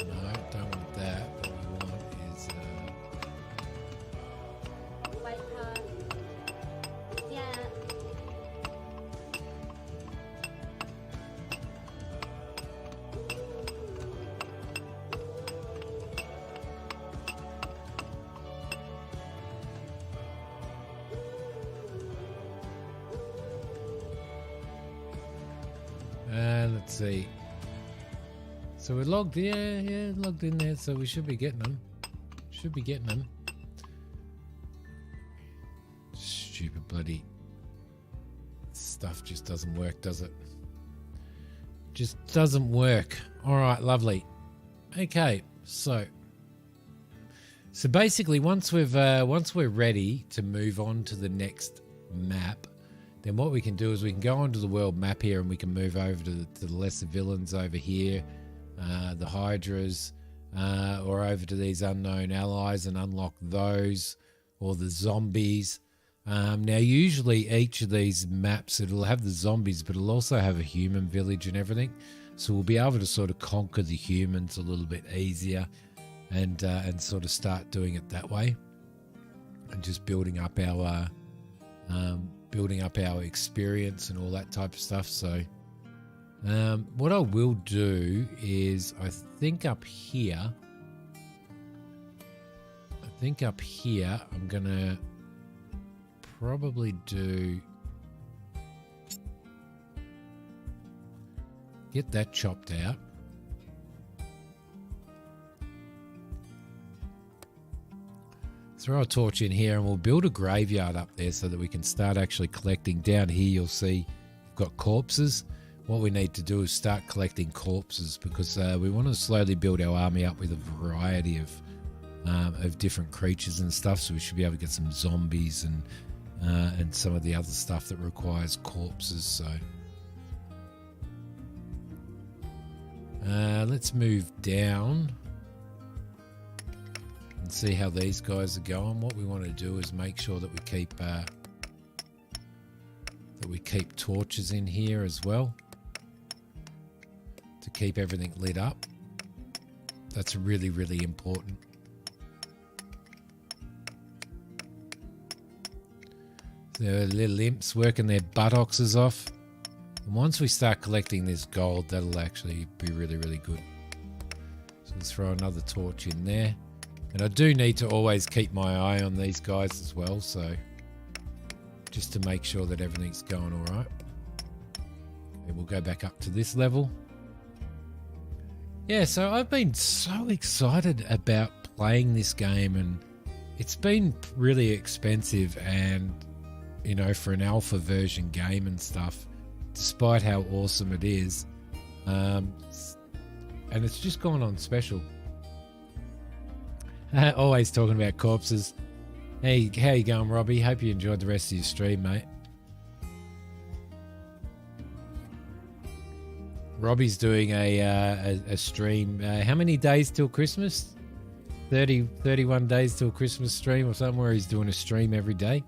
No, don't want that. What we want is white card. Yeah. let's see. So we're logged, logged in there, so we should be getting them. Stupid bloody stuff just doesn't work, does it? Just doesn't work. All right, lovely. Okay, so basically, once we're ready to move on to the next map, then what we can do is we can go onto the world map here, and we can move over to the lesser villains over here, the Hydras, or over to these unknown allies and unlock those, or the zombies. Now, usually each of these maps, it'll have the zombies, but it'll also have a human village and everything. So we'll be able to sort of conquer the humans a little bit easier, and sort of start doing it that way, and just building up our experience and all that type of stuff. So what I will do is, I think up here I'm gonna probably get that chopped out. Throw a torch in here, and we'll build a graveyard up there so that we can start actually collecting. Down here you'll see we've got corpses. What we need to do is start collecting corpses, because we want to slowly build our army up with a variety of different creatures and stuff. So we should be able to get some zombies and some of the other stuff that requires corpses. So let's move down and see how these guys are going. What we want to do is make sure that we keep torches in here as well, to keep everything lit up. That's really, really important. The little imps working their buttocks off. And once we start collecting this gold, that'll actually be really, really good. So let's throw another torch in there. And I do need to always keep my eye on these guys as well, so just to make sure that everything's going all right. And we'll go back up to this level. Yeah, so I've been so excited about playing this game, and it's been really expensive, and you know, for an alpha version game and stuff, despite how awesome it is, and it's just gone on special. Always talking about corpses. Hey, how you going, Robbie? Hope you enjoyed the rest of your stream, mate. Robbie's doing a stream. How many days till Christmas? 31 days till Christmas stream or something, where he's doing a stream every day.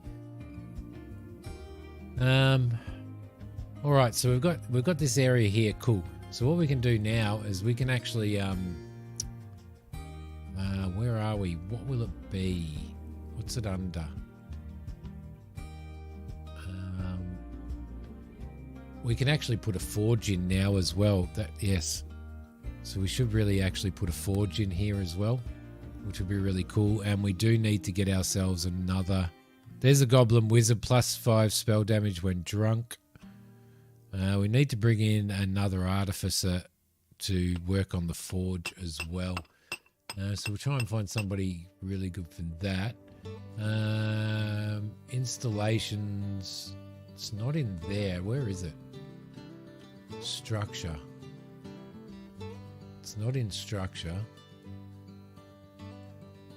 All right, so we've got this area here. Cool. So what we can do now is we can actually where are we? What will it be? What's it under? we can actually put a forge in now as well. Yes. So we should really actually put a forge in here as well, which would be really cool. And we do need to get ourselves another. There's a goblin wizard, +5 spell damage when drunk. We need to bring in another artificer to work on the forge as well. So we'll try and find somebody really good for that. Installations, it's not in there. Where is it? Structure. It's not in structure.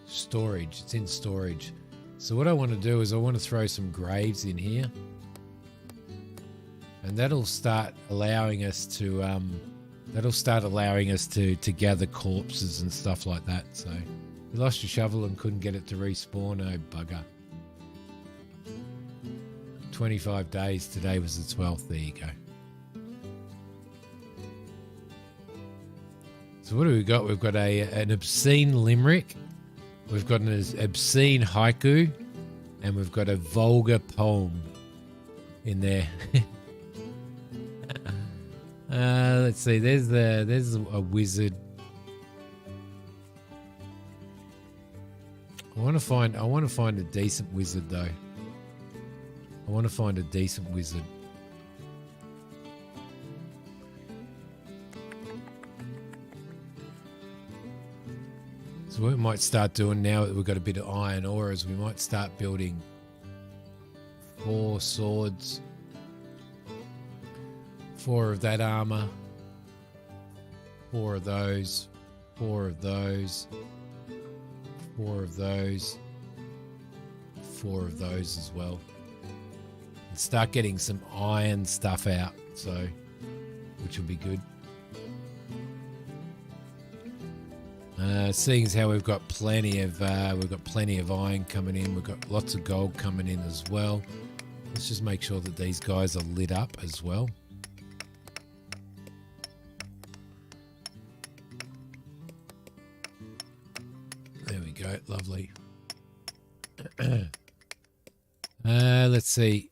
Storage. It's in storage. So what I want to do is I want to throw some graves in here. And that'll start allowing us to gather corpses and stuff like that. So you lost your shovel and couldn't get it to respawn. Oh bugger. 25 days. Today was the 12th. There you go. So what do we got? We've got an obscene limerick. We've got an obscene haiku. And we've got a vulgar poem in there. Let's see. There's a wizard. I want to find a decent wizard though. I want to find a decent wizard. So what we might start doing now that we've got a bit of iron ore is we might start building 4 swords. 4 of that armor, 4 of those, 4 of those, 4 of those, 4 of those as well. And start getting some iron stuff out, so which will be good. Seeing as how we've got plenty of iron coming in, we've got lots of gold coming in as well. Let's just make sure that these guys are lit up as well. There we go, lovely. Let's see.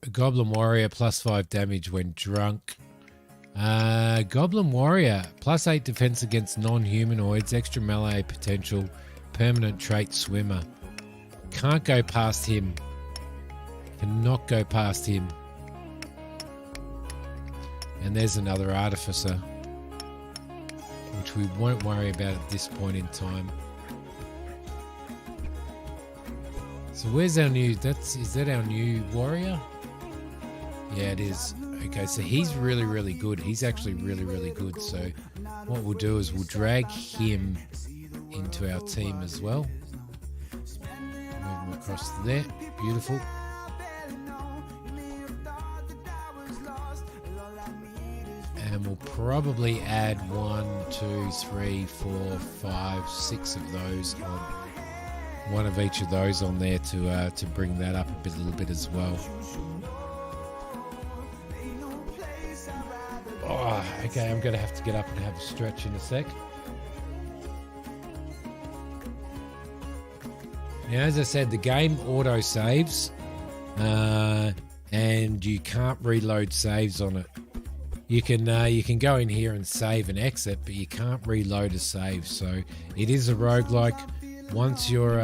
A Goblin Warrior +5 damage when drunk. Goblin Warrior +8 defense against non-humanoids, extra melee potential, permanent trait swimmer. Can't go past him. Cannot go past him. And there's another artificer, which we won't worry about at this point in time. So where's our new, is that our new warrior? Yeah, it is. Okay, so he's really, really good. He's actually really, really good. So what we'll do is we'll drag him into our team as well. Move him across there. Beautiful. And we'll probably add 1, 2, 3, 4, 5, 6 of those on. One of each of those on there to bring that up a little bit as well. Oh, okay, I'm going to have to get up and have a stretch in a sec. Now, as I said, the game auto saves, and you can't reload saves on it. You can go in here and save and exit, but you can't reload a save. So it is a roguelike. Once your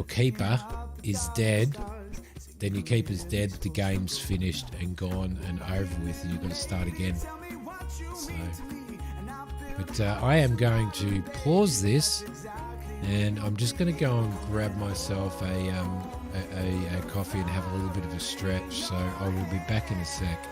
keeper is dead, then your keeper's dead, the game's finished and gone and over with, and you've got to start again. So, but I am going to pause this, and I'm just going to go and grab myself a coffee and have a little bit of a stretch. So I will be back in a sec.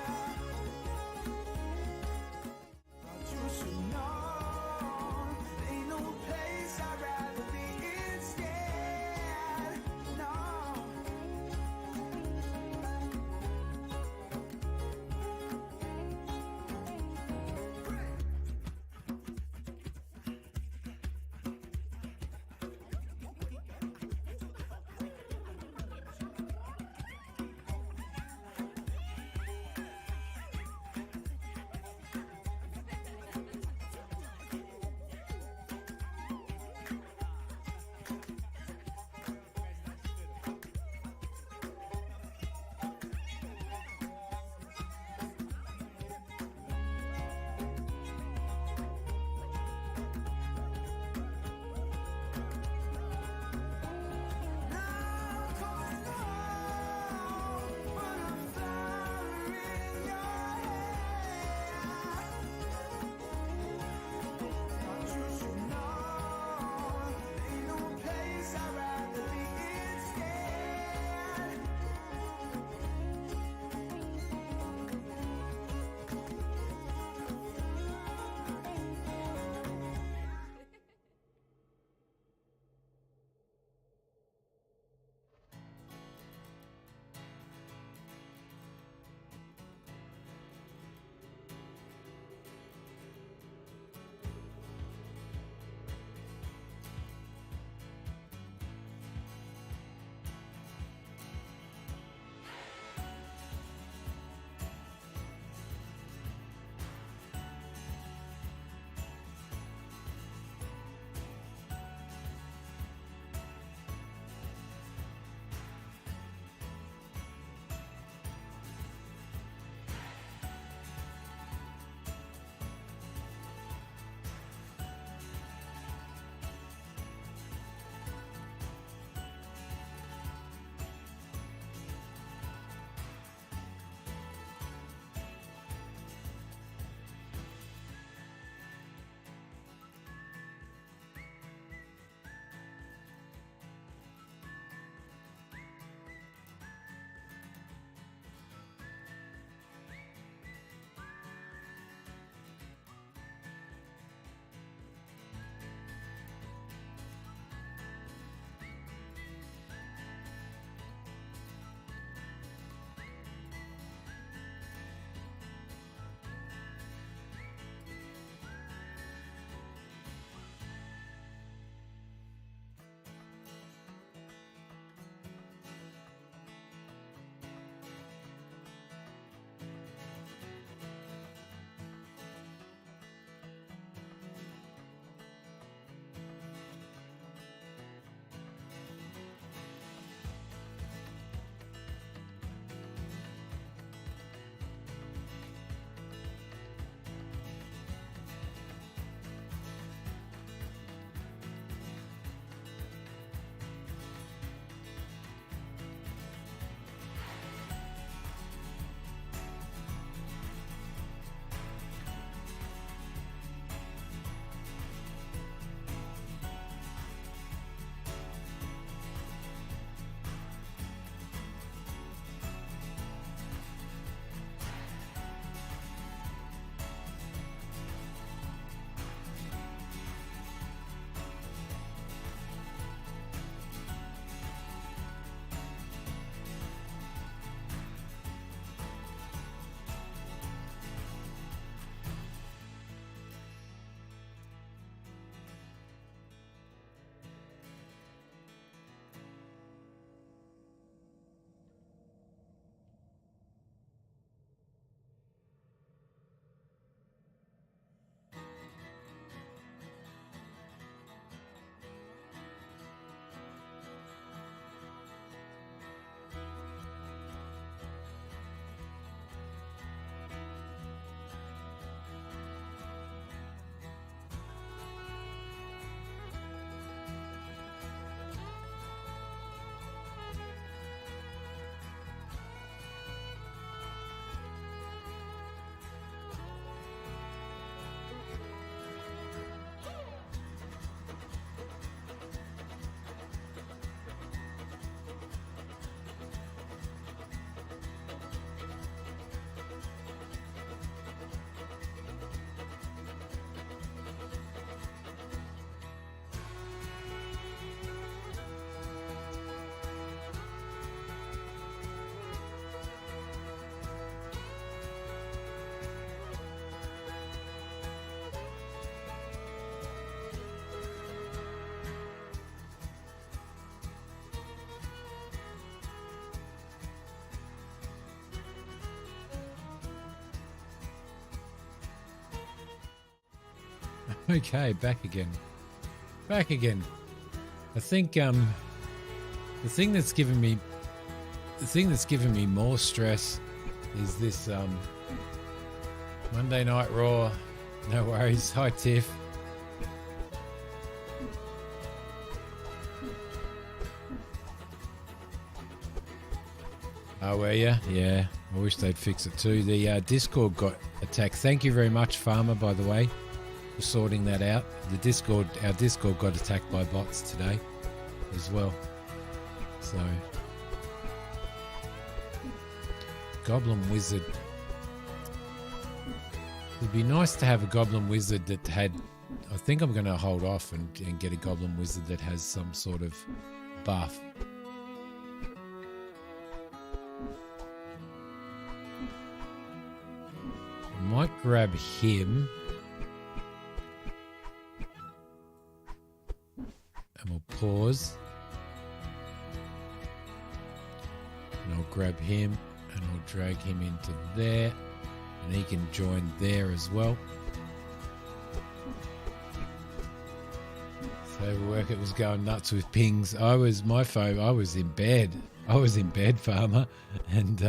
Okay, back again. Back again. I think the thing that's given me more stress is this Monday Night Raw. No worries. Hi Tiff. Oh, were you? Yeah. I wish they'd fix it too. The Discord got attacked. Thank you very much, Farmer, by the way, for sorting that out. Our Discord got attacked by bots today as well. So, Goblin Wizard. It'd be nice to have a Goblin Wizard that had... I think I'm going to hold off and get a Goblin Wizard that has some sort of buff. I might grab him. And we'll pause. And I'll grab him and I'll drag him into there. And he can join there as well. So work, it was going nuts with pings. I was in bed. I was in bed, Farmer. And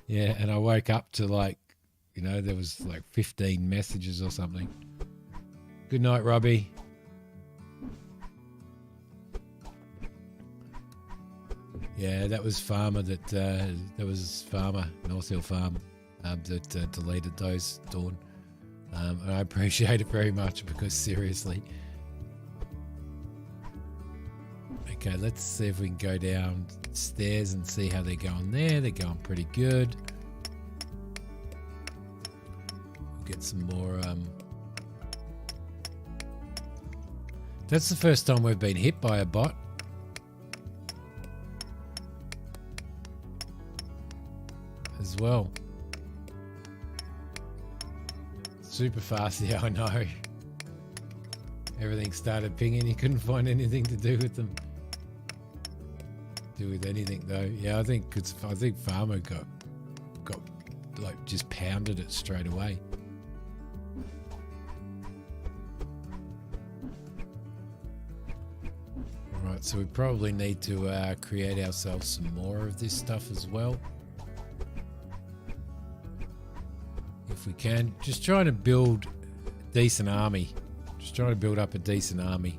yeah, and I woke up to like, you know, there was like 15 messages or something. Good night, Robbie. Yeah, that was Farmer North Hill Farm that deleted those, Dawn. And I appreciate it very much because seriously. Okay, let's see if we can go downstairs and see how they're going there. They're going pretty good. We'll get some more. That's the first time we've been hit by a bot. As well. Super fast, yeah, I know. Everything started pinging. You couldn't find anything to do with them. Do with anything though. Yeah, I think Farmer got like just pounded it straight away. Alright, so we probably need to create ourselves some more of this stuff as well. If we can. Just trying to build a decent army. Just trying to build up a decent army.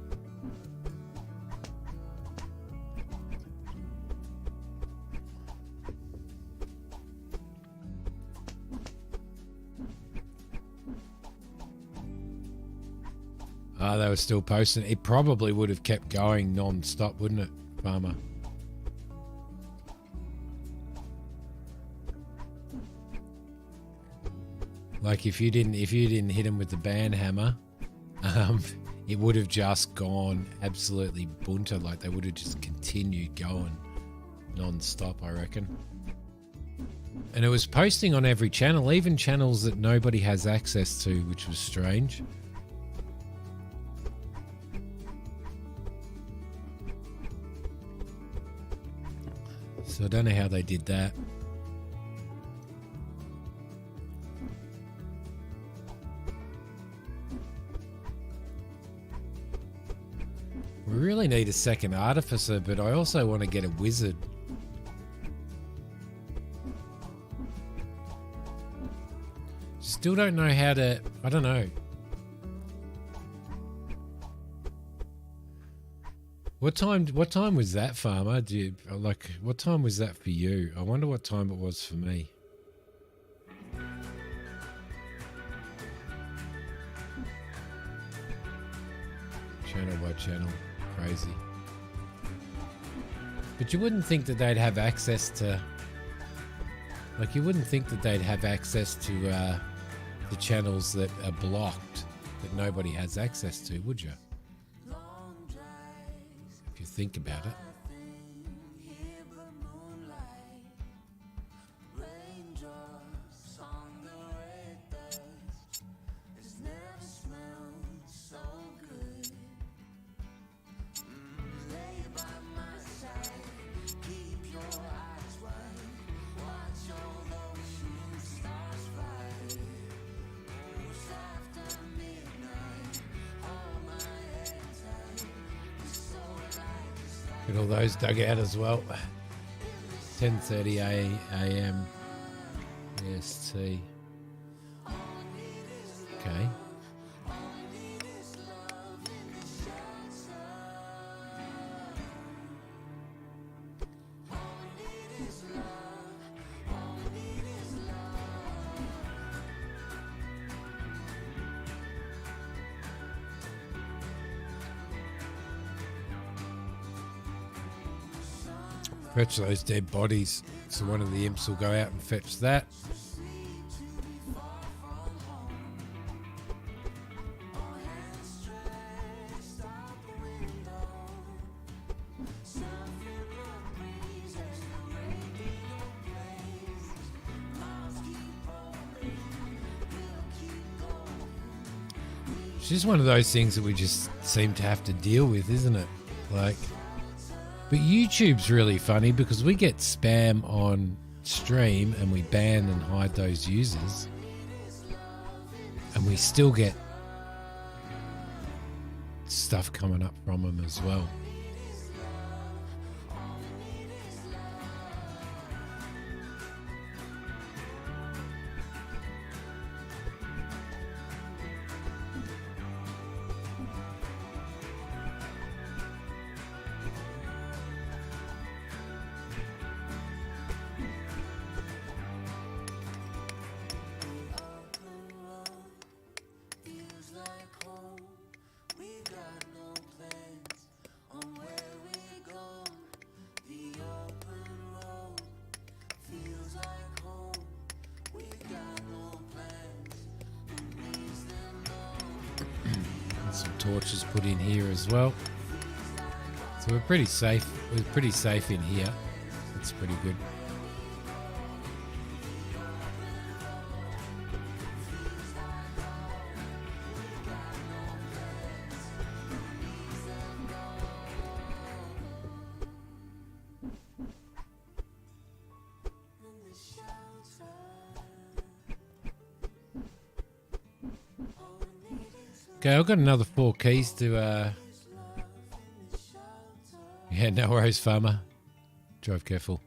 They were still posting. It probably would have kept going non-stop, wouldn't it, Farmer? Like if you didn't hit him with the band hammer, it would have just gone absolutely bunter. Like they would have just continued going non-stop, I reckon. And it was posting on every channel, even channels that nobody has access to, which was strange. So I don't know how they did that. We really need a second artificer, but I also want to get a wizard. Still don't know how to... I don't know. What time was that, Farmer? What time was that for you? I wonder what time it was for me. Channel by channel. Crazy. But you wouldn't think that they'd have access to... Like, you wouldn't think that they'd have access to the channels that are blocked, that nobody has access to, would you? If you think about it. Get all those dug out as well. 10:30 a.m. EST. Okay. Fetch those dead bodies. So one of the imps will go out and fetch that. It's just one of those things that we just seem to have to deal with, isn't it? Like, but YouTube's really funny because we get spam on stream and we ban and hide those users, and we still get stuff coming up from them as well. Some torches put in here as well. So we're pretty safe. We're pretty safe in here. That's pretty good. Okay, I've got another 4 keys to, yeah, no worries, farmer. Drive careful.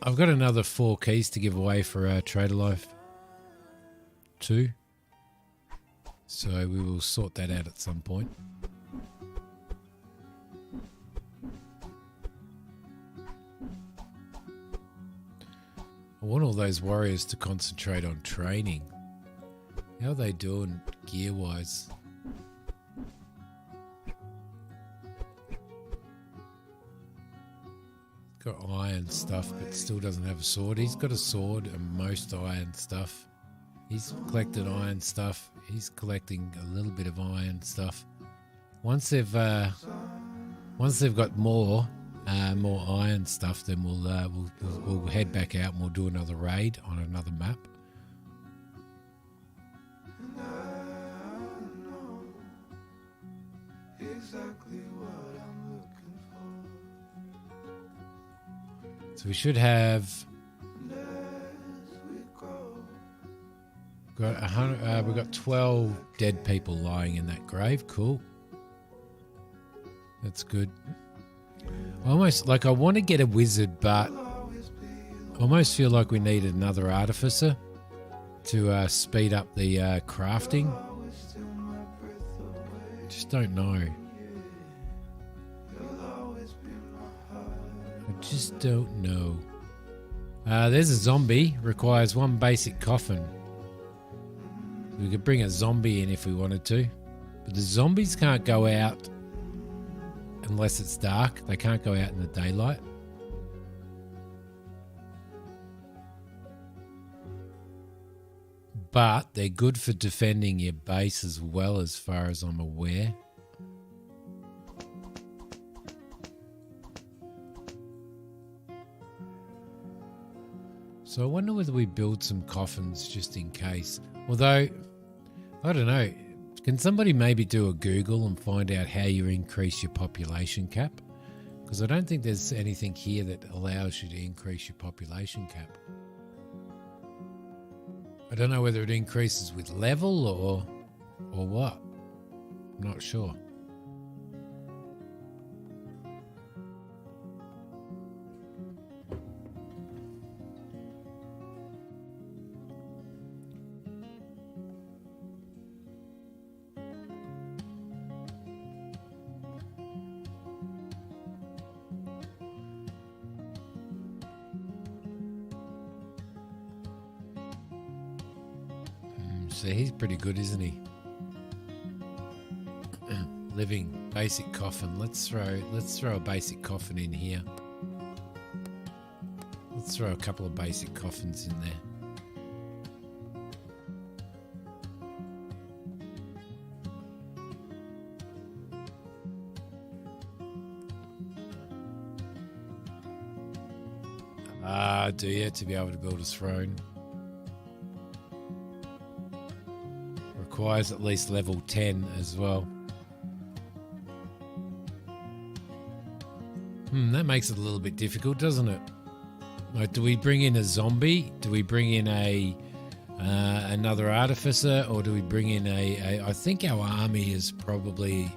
I've got another 4 keys to give away for Trader Life 2. So we will sort that out at some point. I want all those warriors to concentrate on training. How are they doing gear-wise? Got iron stuff, but still doesn't have a sword. He's got a sword and most iron stuff. He's collected iron stuff. He's collecting a little bit of iron stuff. Once they've got more iron stuff, then we'll head back out and we'll do another raid on another map. So we should have got 100. We've got 12 dead people lying in that grave. Cool. That's good. Almost like I want to get a wizard, but I almost feel like we need another artificer to speed up the crafting. Just don't know. I just don't know. There's a zombie. Requires 1 basic coffin. We could bring a zombie in if we wanted to. But the zombies can't go out unless it's dark. They can't go out in the daylight. But they're good for defending your base as well, as far as I'm aware. So I wonder whether we build some coffins just in case. Although, I don't know. Can somebody maybe do a Google and find out how you increase your population cap? Because I don't think there's anything here that allows you to increase your population cap. I don't know whether it increases with level or what. I'm not sure. So he's pretty good, isn't he? Living basic coffin. Let's throw a basic coffin in here. Let's throw a couple of basic coffins in there. Do you to be able to build a throne? Requires at least level 10 as well. That makes it a little bit difficult, doesn't it? Like, do we bring in a zombie? Do we bring in a another artificer, or do we bring in a? I think our army is probably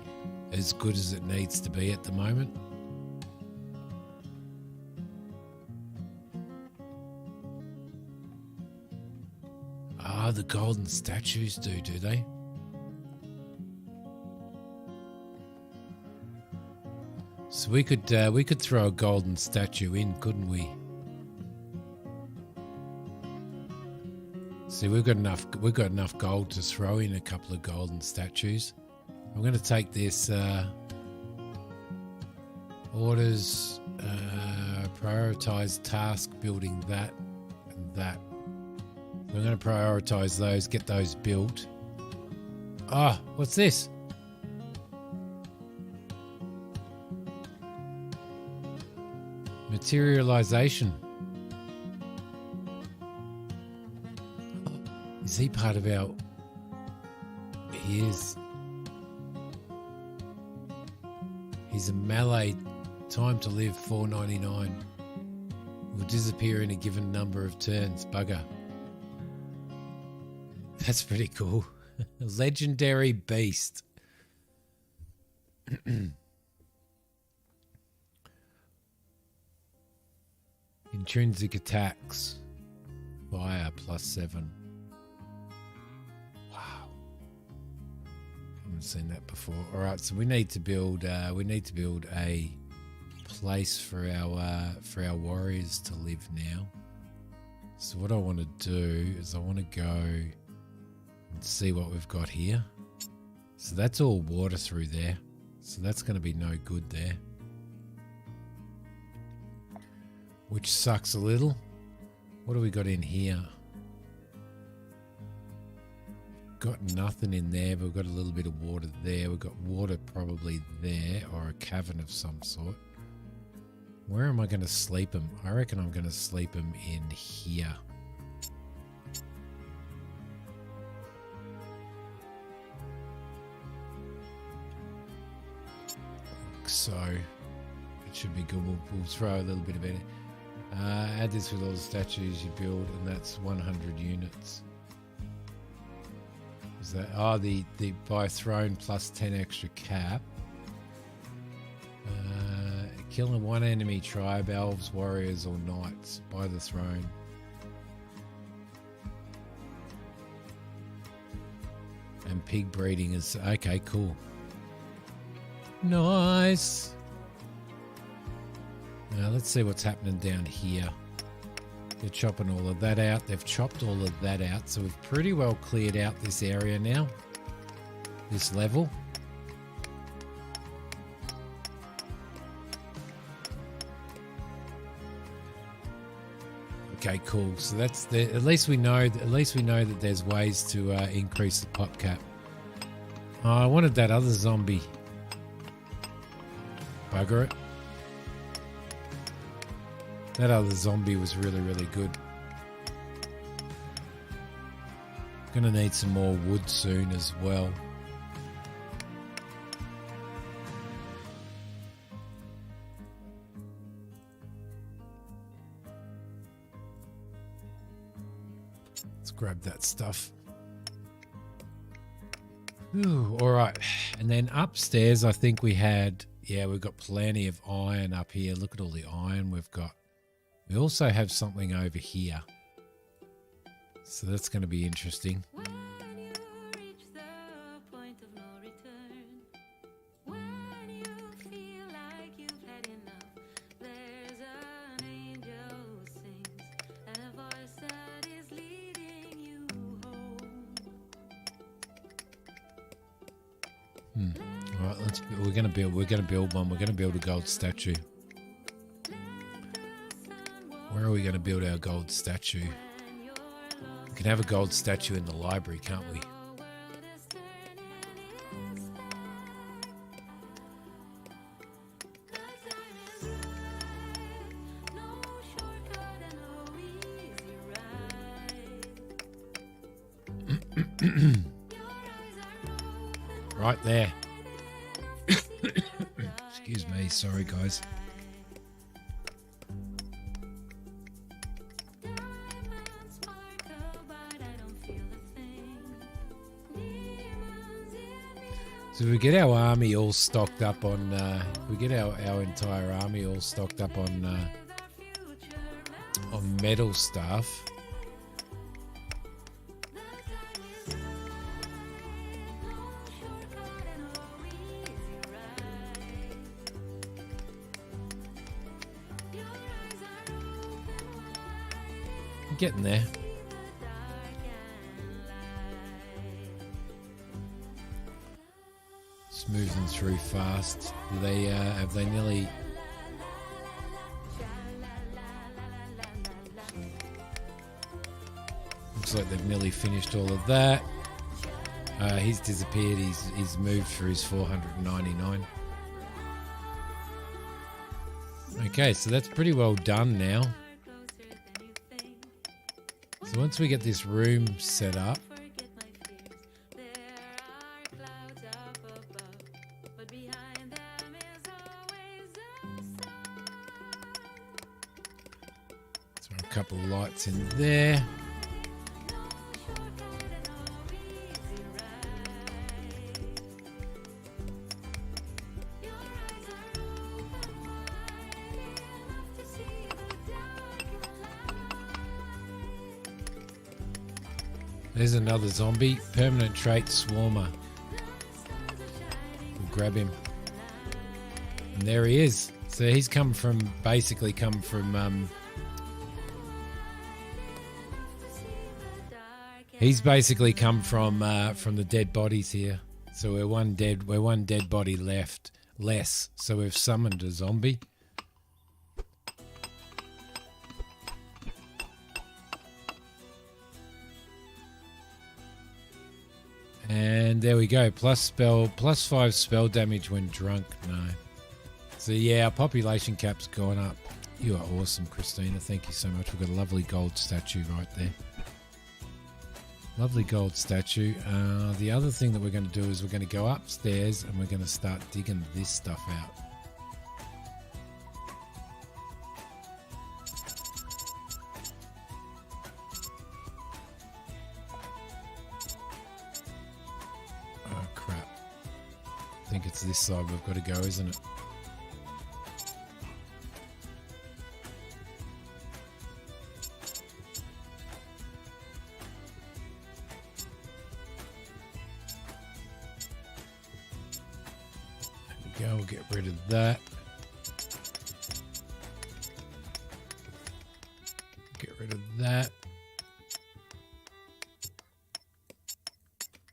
as good as it needs to be at the moment. Ah, the golden statues do they? So we could throw a golden statue in, couldn't we? See, we've got enough gold to throw in a couple of golden statues. I'm going to take this orders, prioritize task building that and that. We're going to prioritize those, get those built. Ah, what's this? Materialization. Is he part of our... He is. He's a melee. Time to live 499. Will disappear in a given number of turns. Bugger. That's pretty cool. Legendary beast. Intrinsic attacks. Fire +7. Wow. Haven't seen that before. All right, so we need to build a place for our warriors to live now. So what I want to do is I want to go and see what we've got here. So that's all water through there. So that's going to be no good there. Which sucks a little. What do we got in here? Got nothing in there, but we've got a little bit of water there. We've got water probably there, or a cavern of some sort. Where am I going to sleep them? I reckon I'm going to sleep them in here. Like so. It should be good. We'll throw a little bit of it. Add this with all the statues you build, and that's 100 units. Is that the by throne plus 10 extra cap? Killing one enemy tribe, elves, warriors, or knights by the throne. And pig breeding is okay. Cool. Nice. Now let's see what's happening down here. They're chopping all of that out. They've chopped all of that out. So we've pretty well cleared out this area now. This level. Okay, cool. So that's the, at least we know that there's ways to increase the pop cap. Oh, I wanted that other zombie. Bugger it. That other zombie was really, really good. Gonna need some more wood soon as well. Let's grab that stuff. Ooh, all right. And then upstairs, I think we had, we've got plenty of iron up here. Look at all the iron we've got. We also have something over here. So that's going to be interesting. We're gonna build one. We're gonna build a gold statue. Where are we gonna build our gold statue? We can have a gold statue in the library, can't we? Right there. Excuse me, sorry guys. So we get our army all stocked up on, we get our entire army all stocked up on metal stuff. Getting there. Moving through fast. They have they nearly. Looks like they've nearly finished all of that. He's disappeared. He's moved for his 499. Okay, so that's pretty well done now. So once we get this room set up. Couple of lights in there. There's another zombie. Permanent trait Swarmer. We'll grab him. And there he is. So he's basically come from he's basically come from the dead bodies here. So we're one dead body less. So we've summoned a zombie. And there we go. Plus 5 spell damage when drunk. No. So yeah, our population cap's gone up. You are awesome, Christina. Thank you so much. We've got a lovely gold statue right there. Lovely gold statue. The other thing that we're going to do is we're going to go upstairs and we're going to start digging this stuff out. Oh crap. I think it's this side we've got to go, isn't it? We'll get rid of that. Get rid of that.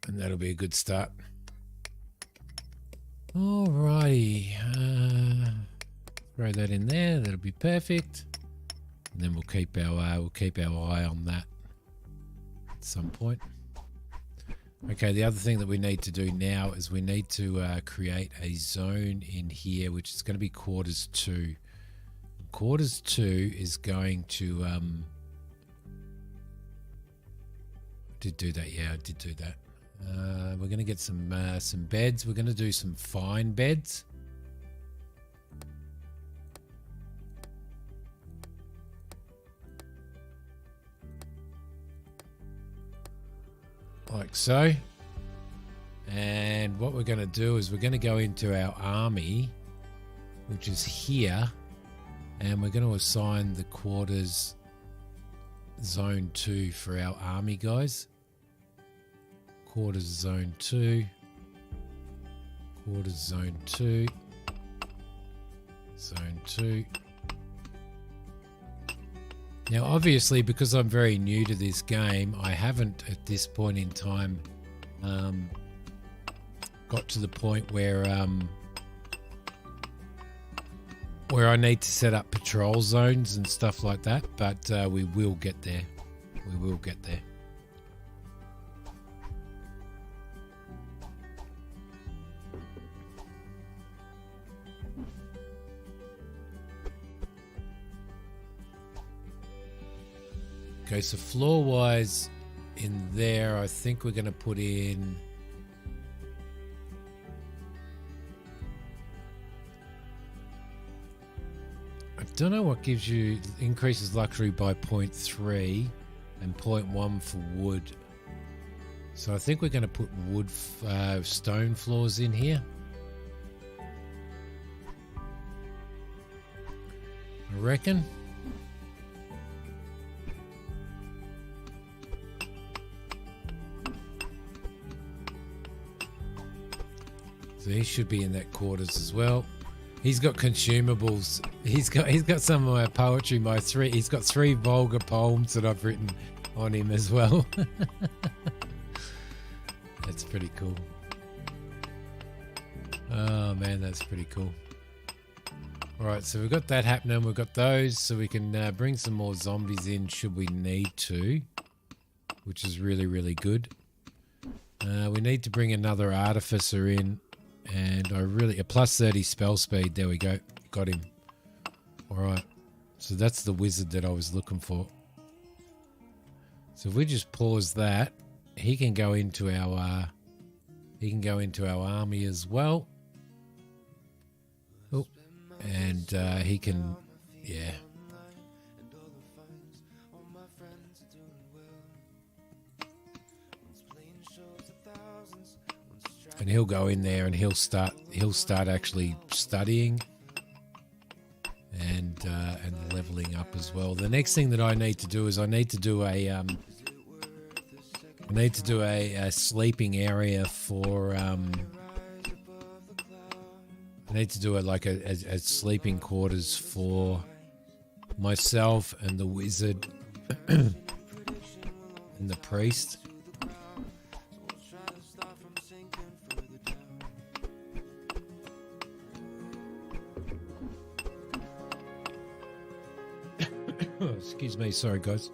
And that'll be a good start. Alrighty. Throw that in there. That'll be perfect. And then we'll keep our eye on that at some point. Okay, the other thing that we need to do now is we need to create a zone in here, which is going to be quarters 2. Quarters 2 is going to... did do that, yeah, I did do that. We're going to get some beds. We're going to do some fine beds. Like so. And what we're going to do is we're going to go into our army, which is here, and we're going to assign the quarters zone 2 for our army guys. Quarters zone 2. Quarters zone 2. Zone 2. Now, obviously, because I'm very new to this game, I haven't at this point in time got to the point where I need to set up patrol zones and stuff like that, but we will get there. We will get there. Okay, so floor-wise in there, I think we're going to put in... I don't know what gives you... increases luxury by 0.3 and 0.1 for wood. So I think we're going to put wood, stone floors in here. I reckon. So he should be in that quarters as well. He's got consumables. He's got some of my poetry. He's got 3 vulgar poems that I've written on him as well. That's pretty cool. Oh man, that's pretty cool. All right, so we've got that happening. We've got those, so we can bring some more zombies in should we need to, which is really, really good. We need to bring another artificer in. And a plus 30 spell speed. There we go. Got him. All right. So that's the wizard that I was looking for. So if we just pause that, he can go into our army as well. Oh, and he can, yeah. And he'll go in there and he'll start actually studying and leveling up as well. The next thing that I need to do is I need to do a sleeping area for I need to do a sleeping quarters for myself and the wizard and the priest. Excuse me, sorry guys.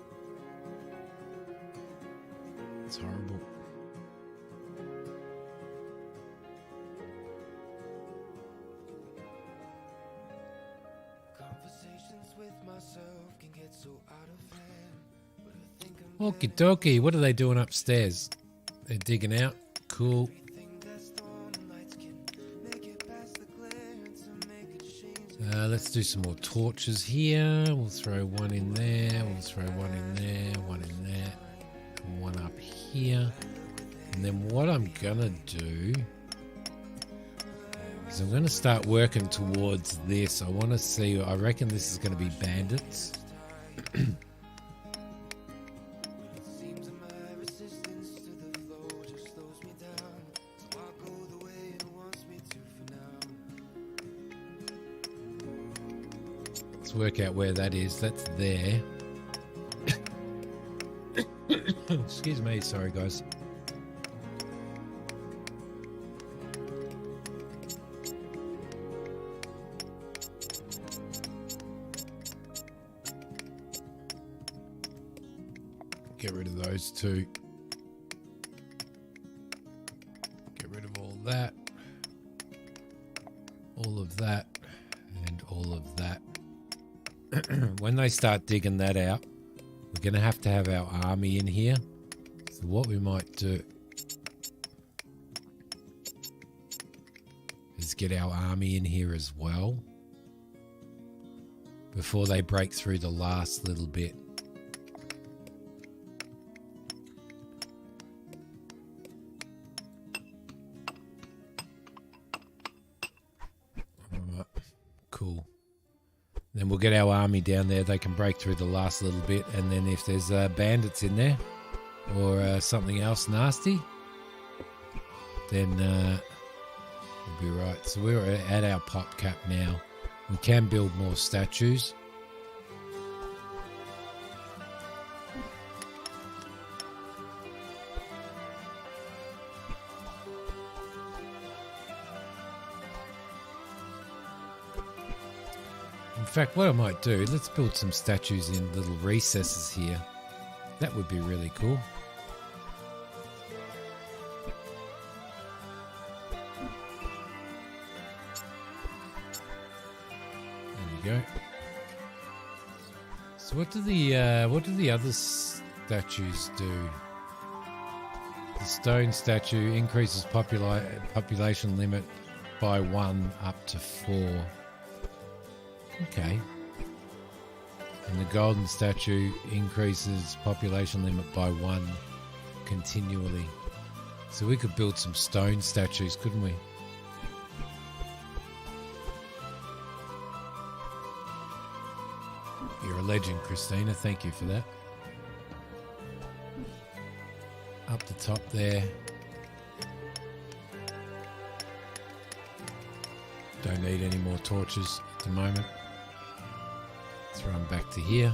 It's horrible. Okie dokie, what are they doing upstairs? They're digging out. Cool. Let's do some more torches here. We'll throw one in there. We'll throw one in there. One in there. And one up here. And then what I'm going to do is I'm going to start working towards this. I want to see, I reckon this is going to be bandits. Work out where that is. That's there. Excuse me, sorry guys. Get rid of those two. Get rid of all that. All of that. And all of that. When they start digging that out, we're going to have our army in here. So what we might do is get our army in here as well before they break through the last little bit. All right, cool. Then we'll get our army down there. They can break through the last little bit. And then if there's bandits in there or something else nasty, then we'll be right. So we're at our pop cap now. We can build more statues. fact, what I might do, let's build some statues in little recesses here. That would be really cool. There we go. So what do the other statues do? The stone statue increases population limit by 1 up to 4. Okay. And the golden statue increases population limit by 1 continually. So we could build some stone statues, couldn't we? You're a legend, Christina. Thank you for that. Up the top there. Don't need any more torches at the moment. Let's run back to here.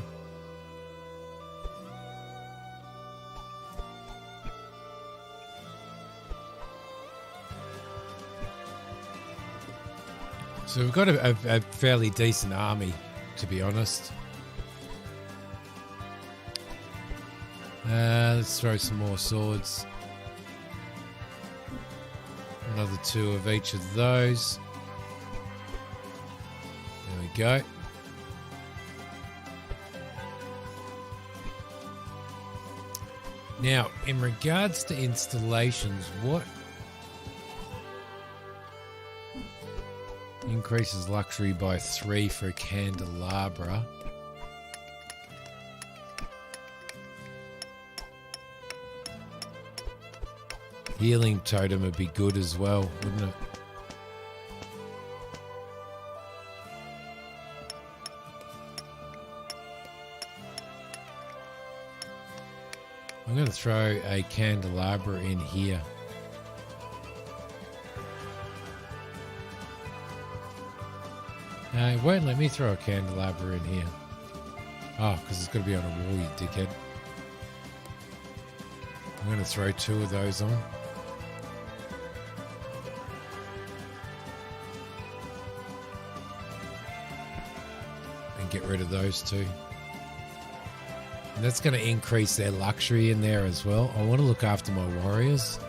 So we've got a fairly decent army, to be honest. Let's throw some more swords. Another 2 of each of those. There we go. Now, in regards to installations, what increases luxury by 3 for a candelabra? Healing totem would be good as well, wouldn't it? I'm going to throw a candelabra in here. It won't let me throw a candelabra in here. Oh, because it's got to be on a wall, you dickhead. I'm going to throw 2 of those on. And get rid of those 2. And that's going to increase their luxury in there as well. I want to look after my warriors.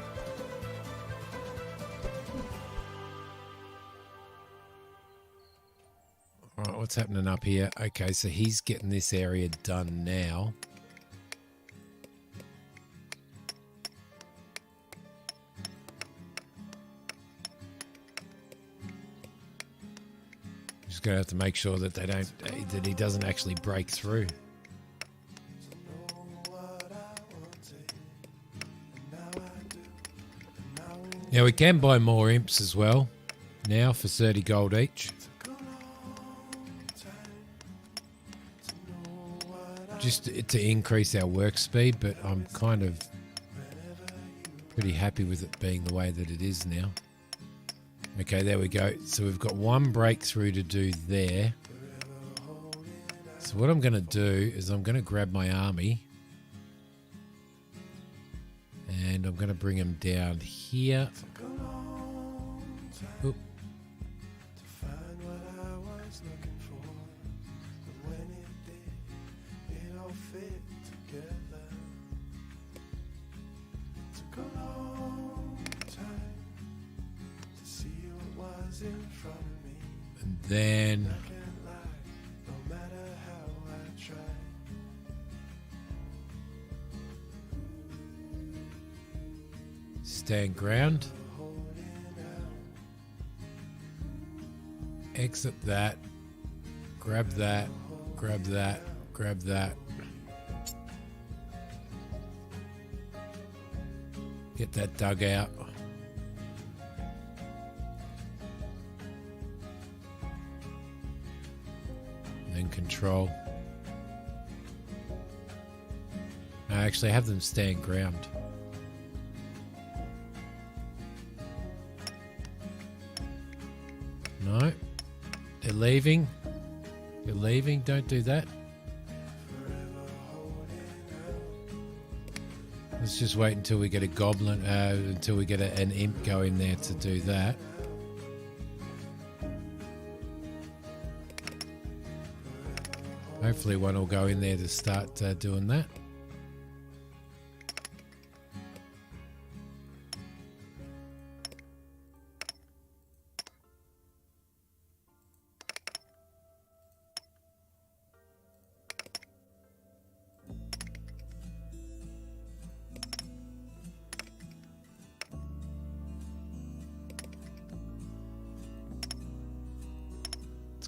Alright, what's happening up here? Okay, so he's getting this area done now. Just going to have to make sure that that he doesn't actually break through. Now we can buy more imps as well now for 30 gold each. Just to increase our work speed, but I'm kind of pretty happy with it being the way that it is now. Okay, there we go. So we've got 1 breakthrough to do there. So what I'm going to do is I'm going to grab my army. And I'm going to bring him down here. Oop. And then stand ground. Exit that. Grab that. Grab that. Grab that. Get that dug out. And then control. I actually have them stand ground. No. They're leaving. You're leaving. Don't do that. Let's just wait until we get a goblin, until we get an imp going there to do that. Hopefully one will go in there to start doing that.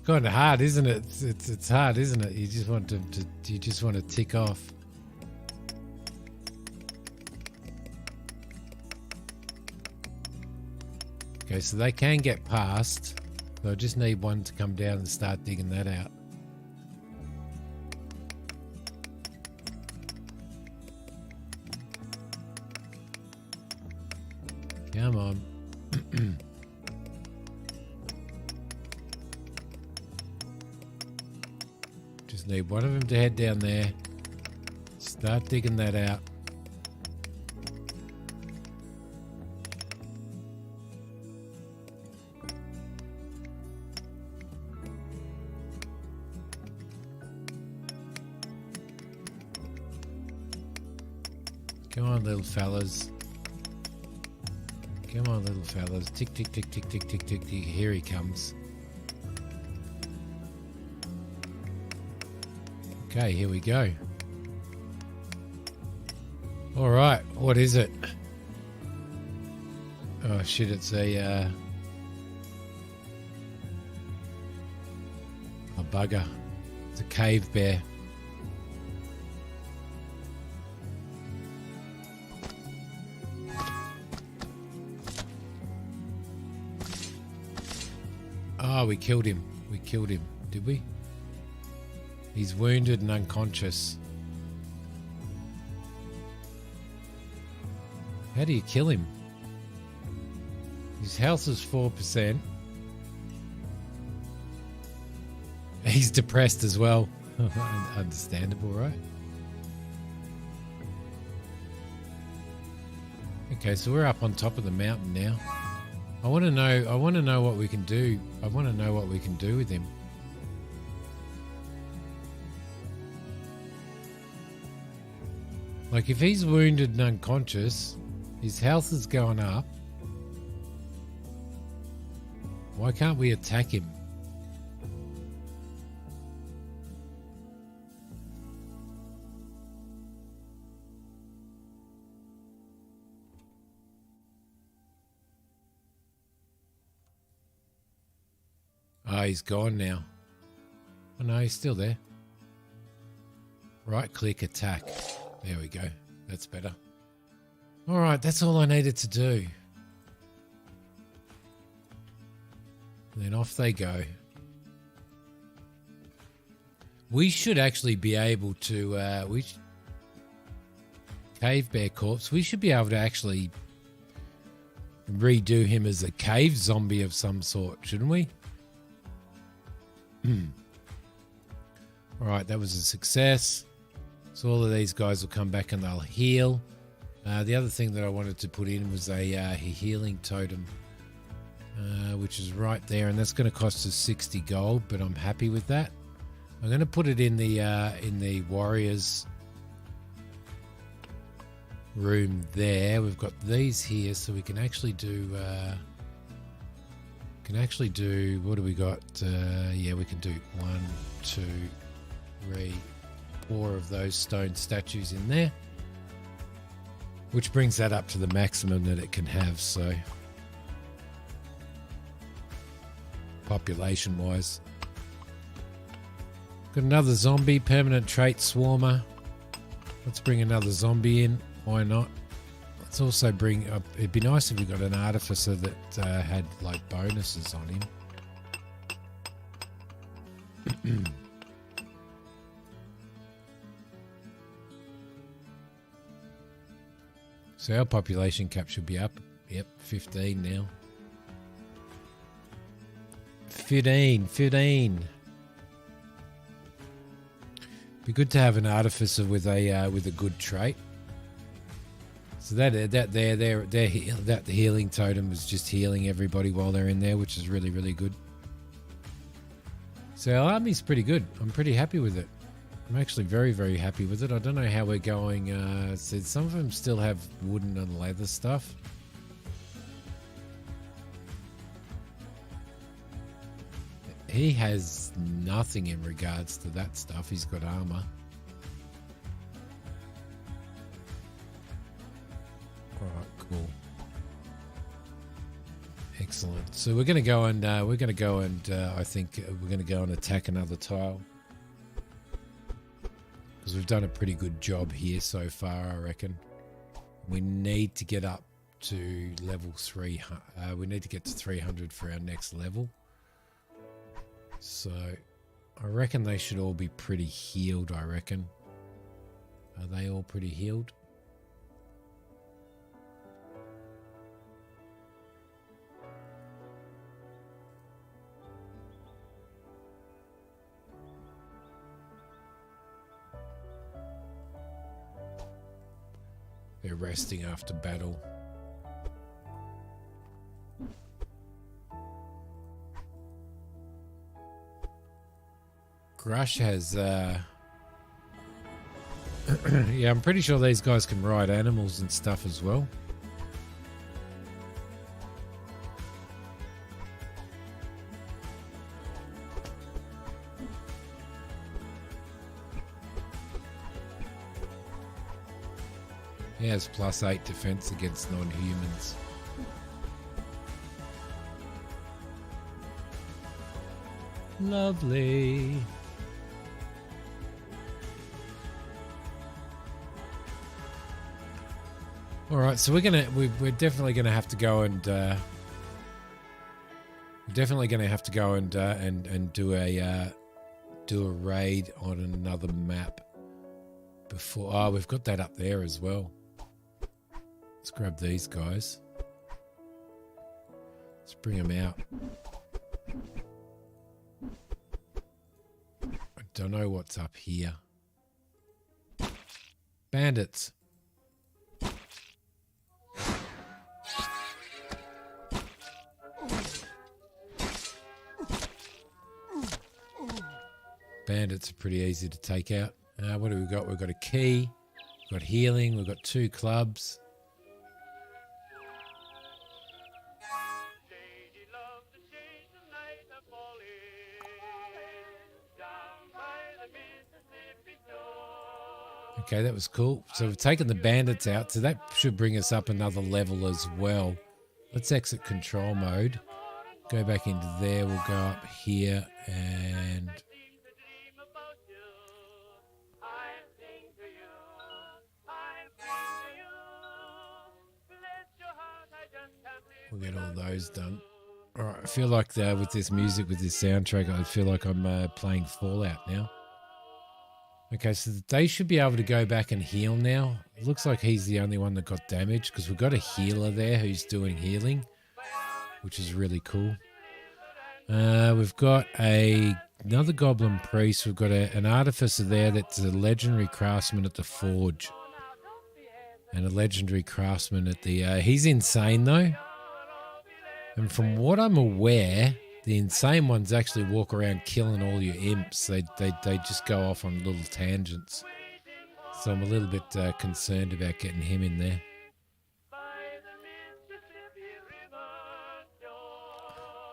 Kind of hard, isn't it? It's hard, isn't it? You just want to tick off. Okay, so they can get past. So I just need one to come down and start digging that out. Come on. Need one of them to head down there, start digging that out. Come on, little fellas. Come on, little fellas. Tick, tick, tick, tick, tick, tick, tick, tick. Here he comes. Okay, here we go. All right, what is it? Oh shit, it's a bugger. It's a cave bear. Oh, we killed him. We killed him, did we? He's wounded and unconscious. How do you kill him? His health is 4%. He's depressed as well. Understandable, right? Okay, so we're up on top of the mountain now. I want to know what we can do. I want to know what we can do with him. Like, if he's wounded and unconscious, his health is going up. Why can't we attack him? Ah, he's gone now. Oh no, he's still there. Right click, attack. There we go. That's better. All right, that's all I needed to do. And then off they go. We should actually be able to... Cave Bear Corpse. We should be able to actually redo him as a cave zombie of some sort, shouldn't we? All right, that was a success. So all of these guys will come back and they'll heal. The other thing that I wanted to put in was a healing totem, which is right there, and that's going to cost us 60 gold, but I'm happy with that. I'm going to put it in the warriors room there. We've got these here, so we can actually do what do we got? Yeah, we can do 1, 2, 3, 4 of those stone statues in there, which brings that up to the maximum that it can have. So population wise, got another zombie, permanent trait swarmer. Let's bring another zombie in. Why not? Let's also bring up, it'd be nice if we got an artificer that had like bonuses on him. So our population cap should be up. Yep, 15 now. 15. Be good to have an artificer with a good trait. So that healing totem was just healing everybody while they're in there, which is really, really good. So our army's pretty good. I'm pretty happy with it. I'm actually very, very happy with it. I don't know how we're going. So some of them still have wooden and leather stuff. He has nothing in regards to that stuff. He's got armor. All right, cool. Excellent. So we're going to go and I think we're going to go and attack another tile because we've done a pretty good job here so far. I reckon we need to get up to level 3. We need to get to 300 for our next level. So I reckon they should all be pretty healed. I reckon. Are they all pretty healed? They're resting after battle. Grush has yeah, I'm pretty sure these guys can ride animals and stuff as well. He has +8 defense against non-humans. Lovely. All right, so we're definitely gonna have to go and do a raid on another map before. Oh, we've got that up there as well. Let's grab these guys. Let's bring them out. I don't know what's up here. Bandits. Bandits are pretty easy to take out. What do we got? We've got a key. We've got healing. We've got 2 clubs. Okay, that was cool. So we've taken the bandits out. So that should bring us up another level as well. Let's exit control mode. Go back into there. We'll go up here and... we'll get all those done. All right, I feel like with this music, with this soundtrack, I feel like I'm playing Fallout now. Okay, so they should be able to go back and heal now. It looks like he's the only one that got damaged because we've got a healer there who's doing healing, which is really cool. We've got another goblin priest. We've got an artificer there that's a legendary craftsman at the forge. And a legendary craftsman at the... he's insane though. And from what I'm aware, the insane ones actually walk around killing all your imps. They just go off on little tangents. So I'm a little bit concerned about getting him in there.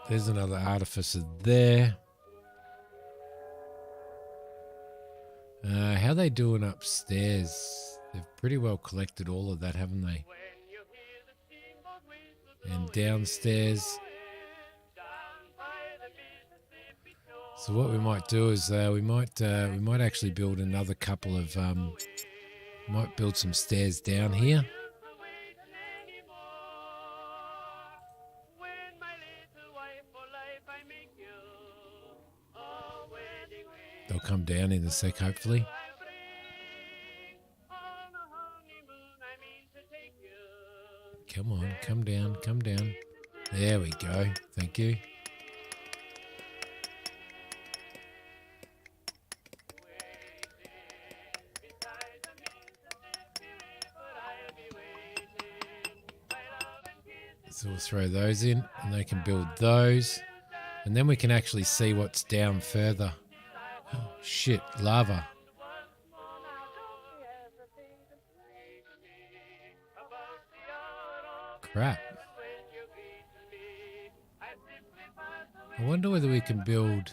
There's another artificer there. How they doing upstairs? They've pretty well collected all of that, haven't they? And downstairs. So what we might do is we might actually build another couple of might build some stairs down here. They'll come down in a sec, hopefully. Come on, come down, come down. There we go. Thank you. So we'll throw those in and they can build those. And then we can actually see what's down further. Oh, shit, lava. Crap. I wonder whether we can build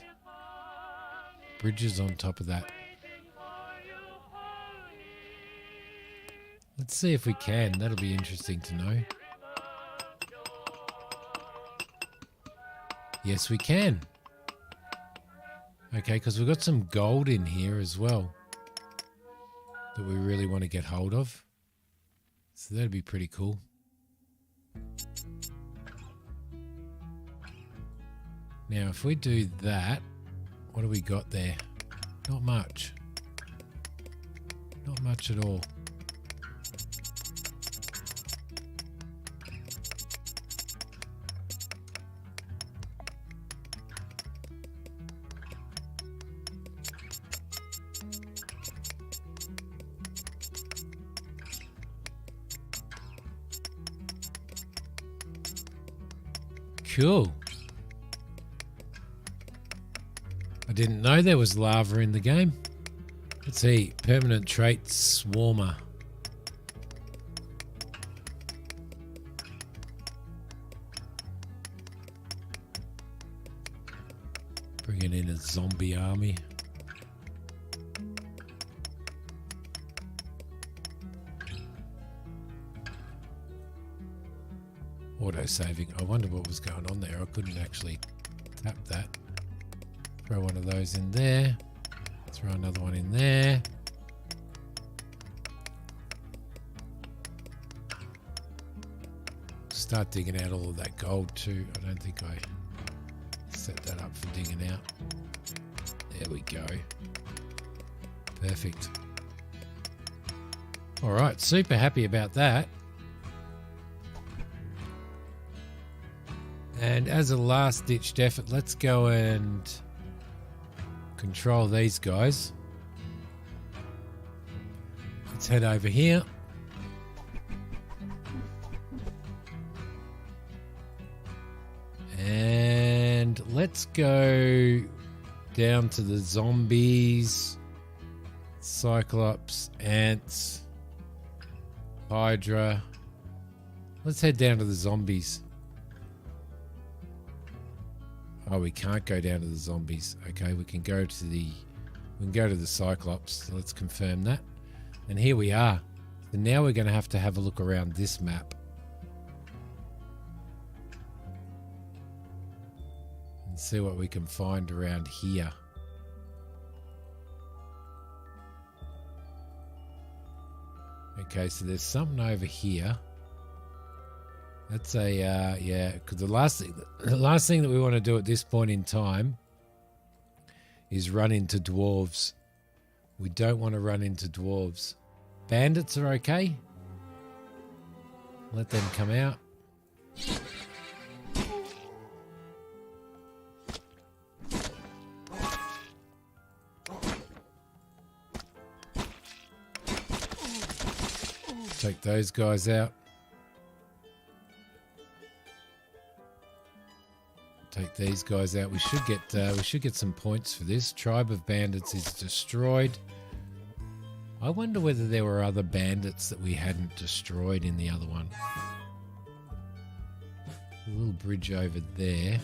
bridges on top of that. Let's see if we can. That'll be interesting to know. Yes, we can. Okay, because we've got some gold in here as well that we really want to get hold of. So that'd be pretty cool. Now, if we do that, what do we got there? Not much. Not much at all. Cool. I didn't know there was lava in the game. Let's see. Permanent trait Swarmer. Bringing in a zombie army. Auto-saving. I wonder what was going on there. I couldn't actually tap that. Throw one of those in there. Throw another one in there. Start digging out all of that gold too. I don't think I set that up for digging out. There we go. Perfect. All right, super happy about that. And as a last-ditched effort, let's go and control these guys. Let's head over here. And let's go down to the zombies, Cyclops, ants, Hydra. Let's head down to the zombies. Oh, we can't go down to the zombies. Okay, we can go to the Cyclops. So let's confirm that. And here we are. So now we're going to have a look around this map. And see what we can find around here. Okay, so there's something over here. That's a, yeah, because the last thing that we want to do at this point in time is run into dwarves. We don't want to run into dwarves. Bandits are okay. Let them come out. Take those guys out. Take these guys out. We should get some points for this. Tribe of bandits is destroyed. I wonder whether there were other bandits that we hadn't destroyed in the other one. A little bridge over there.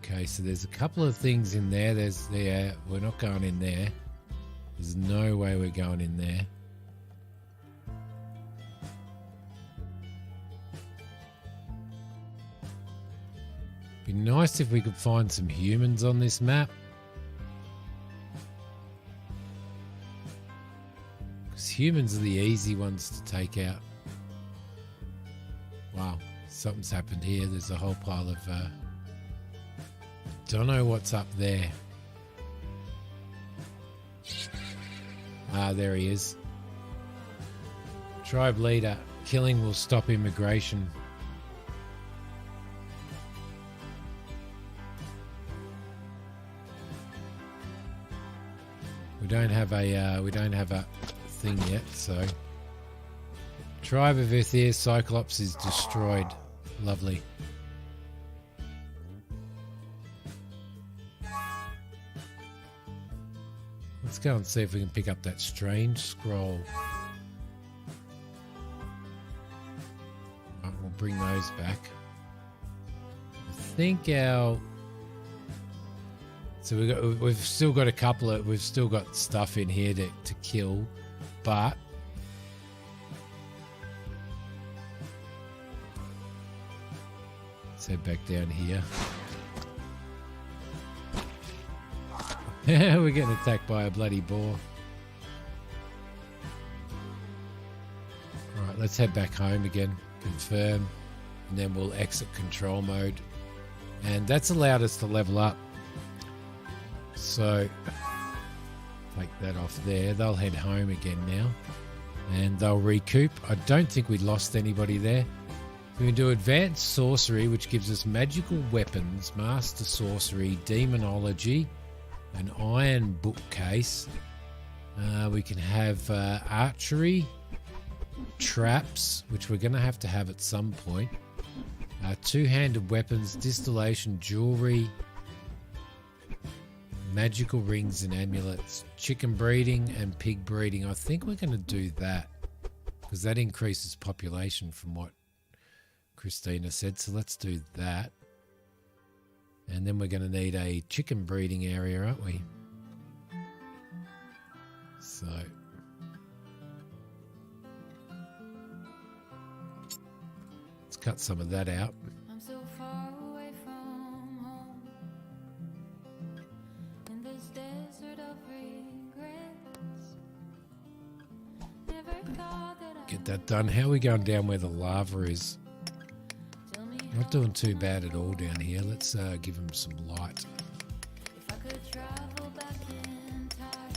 Okay, so there's a couple of things in there. We're not going in there. There's no way we're going in there. Be nice if we could find some humans on this map. Because humans are the easy ones to take out. Wow, something's happened here. There's a whole pile of... don't know what's up there. Ah, there he is. Tribe leader. Killing will stop immigration. We don't have a thing yet, so Tribe of Ithir Cyclops is destroyed. Lovely. Let's go and see if we can pick up that strange scroll. bring those back. I think our... So we've still got a couple of... We've still got stuff in here to kill, but... Let's head back down here. We're getting attacked by a bloody boar. Alright, let's head back home again. Confirm. And then we'll exit control mode. And that's allowed us to level up. So, take that off there. They'll head home again now. And they'll recoup. I don't think we lost anybody there. We can do advanced sorcery, which gives us magical weapons, master sorcery, demonology, an iron bookcase. We can have archery, traps, which we're going to have at some point. Two-handed weapons, distillation, jewelry, magical rings and amulets, chicken breeding and pig breeding. I think we're going to do that because that increases population from what Christina said. So let's do that. And then we're going to need a chicken breeding area, aren't we? So let's cut some of that out. I'm so far away from home in this desert of regrets. Never thought that I Get that done. How are we going down where the lava is? tell me Not doing too bad at all down here. Let's give them some light. if I could travel back in time.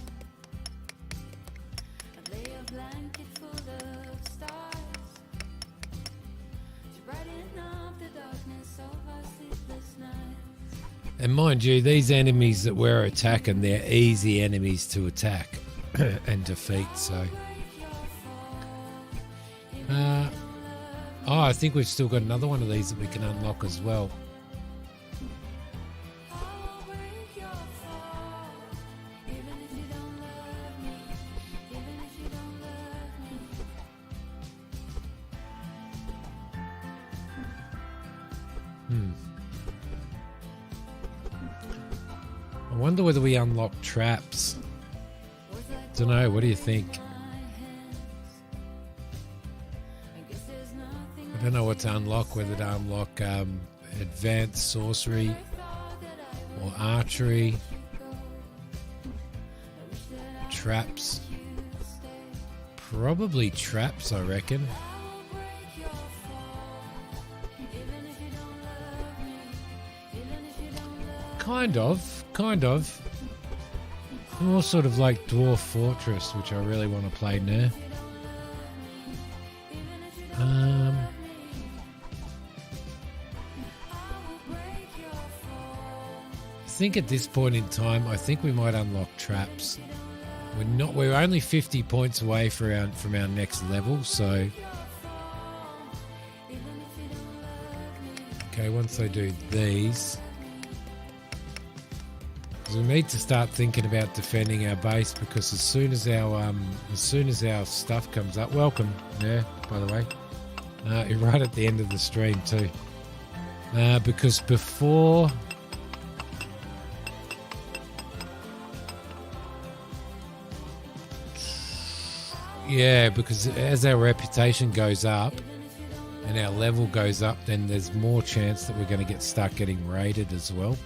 I'd lay a blanket full of stars to brighten up the darkness of our sleepless nights. And mind you, these enemies that we're attacking, they're easy enemies to attack and defeat. So, oh, I think we've still got another one of these that we can unlock as well. I'll break your fall, even if you don't love me, even if you don't love me. I wonder whether we unlock traps. Don't know. What do you think? I don't know what to unlock. Whether to unlock advanced sorcery or archery, traps. Probably traps, I reckon. Kind of. More sort of like Dwarf Fortress, which I really want to play now. I think at this point in time, I think we might unlock traps. We're only 50 points away from our next level, so okay, once I do these, we need to start thinking about defending our base, because as soon as our stuff comes up, welcome there, by the way, you're right at the end of the stream too, because before because as our reputation goes up and our level goes up, then there's more chance that we're going to start getting raided as well.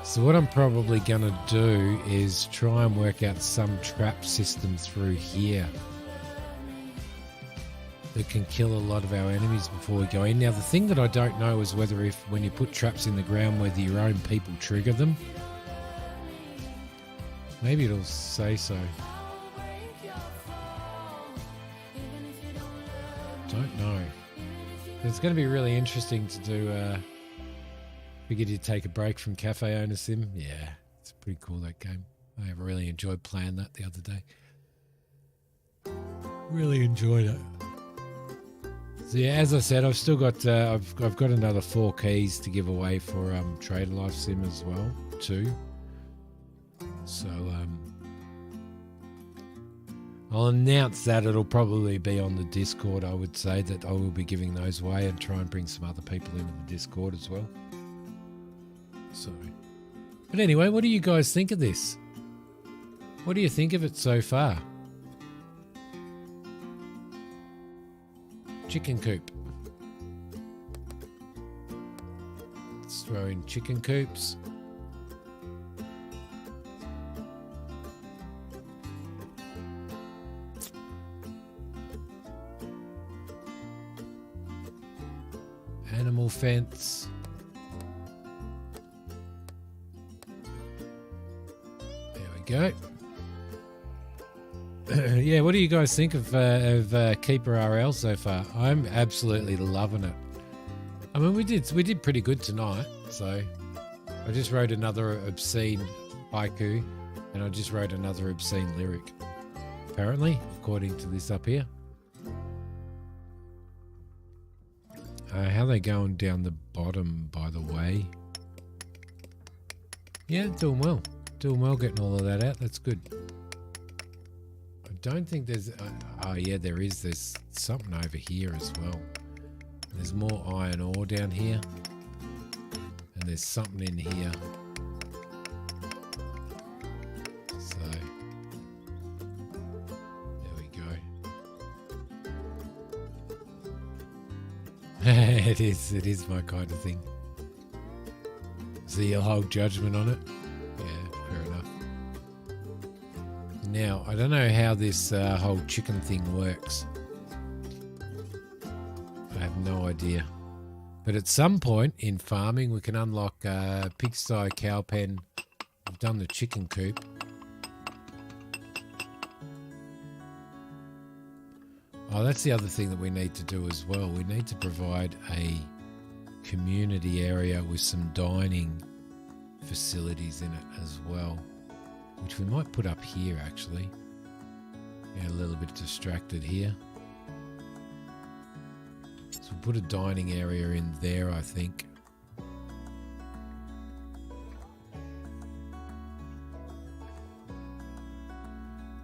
So what I'm probably going to do is try and work out some trap system through here that can kill a lot of our enemies before we go in. Now, the thing that I don't know is whether when you put traps in the ground, whether your own people trigger them. Maybe it'll say so. Don't know. It's going to be really interesting to do. Figured you'd take a break from Cafe Owner Sim. Yeah, it's pretty cool, that game. I really enjoyed playing that the other day. Really enjoyed it. So yeah, as I said, I've still got I've got another 4 keys to give away for Trader Life Sim as well too. So I'll announce that. It'll probably be on the Discord. I would say that I will be giving those away and try and bring some other people into the Discord as well. So, but anyway, what do you guys think of this? What do you think of it so far? Chicken coop. Let's throw in chicken coops. Animal fence. There we go. Yeah, what do you guys think of Keeper RL so far? I'm absolutely loving it. I mean, we did pretty good tonight. So I just wrote another obscene haiku, and I just wrote another obscene lyric. Apparently, according to this up here. How are they going down the bottom, by the way? Yeah, doing well. Doing well, getting all of that out. That's good. I don't think there's... oh, yeah, there is. There's something over here as well. There's more iron ore down here. And there's something in here. So... there we go. It is my kind of thing. So you'll hold judgment on it? Yeah, fair enough. Now, I don't know how this whole chicken thing works. I have no idea. But at some point in farming, we can unlock pigsty, cow pen. We've done the chicken coop. Oh, that's the other thing that we need to do as well. We need to provide a community area with some dining facilities in it as well, which we might put up here actually. Yeah, a little bit distracted here. So we'll put a dining area in there, I think.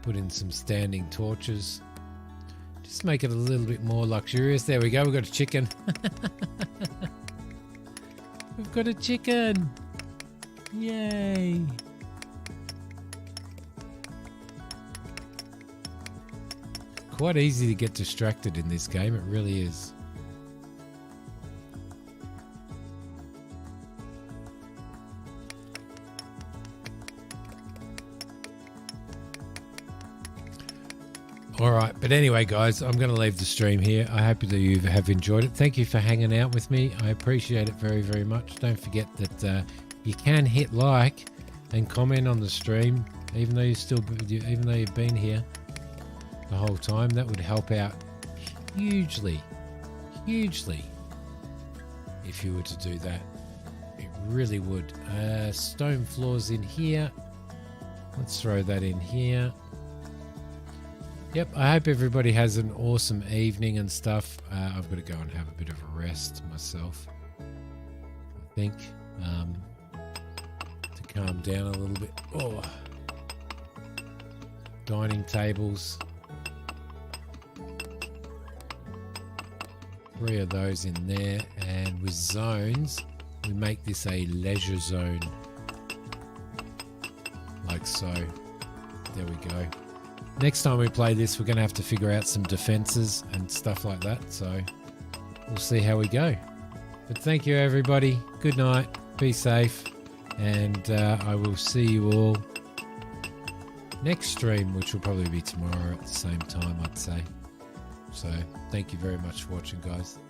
Put in some standing torches. Just make it a little bit more luxurious. There we go. We've got a chicken. We've got a chicken. Yay. Quite easy to get distracted in this game. It really is. All right, but anyway, guys, I'm going to leave the stream here. I hope that you have enjoyed it. Thank you for hanging out with me. I appreciate it very, very much. Don't forget that you can hit like and comment on the stream, even though you've been here the whole time. That would help out hugely, hugely if you were to do that. It really would. Stone floors in here. Let's throw that in here. Yep, I hope everybody has an awesome evening and stuff. I've got to go and have a bit of a rest myself, I think, to calm down a little bit. Oh, dining tables. 3 of those in there, and with zones, we make this a leisure zone, like so. There we go. Next time we play this, we're going to have to figure out some defenses and stuff like that. So we'll see how we go. But thank you, everybody. Good night. Be safe. And I will see you all next stream, which will probably be tomorrow at the same time, I'd say. So thank you very much for watching, guys.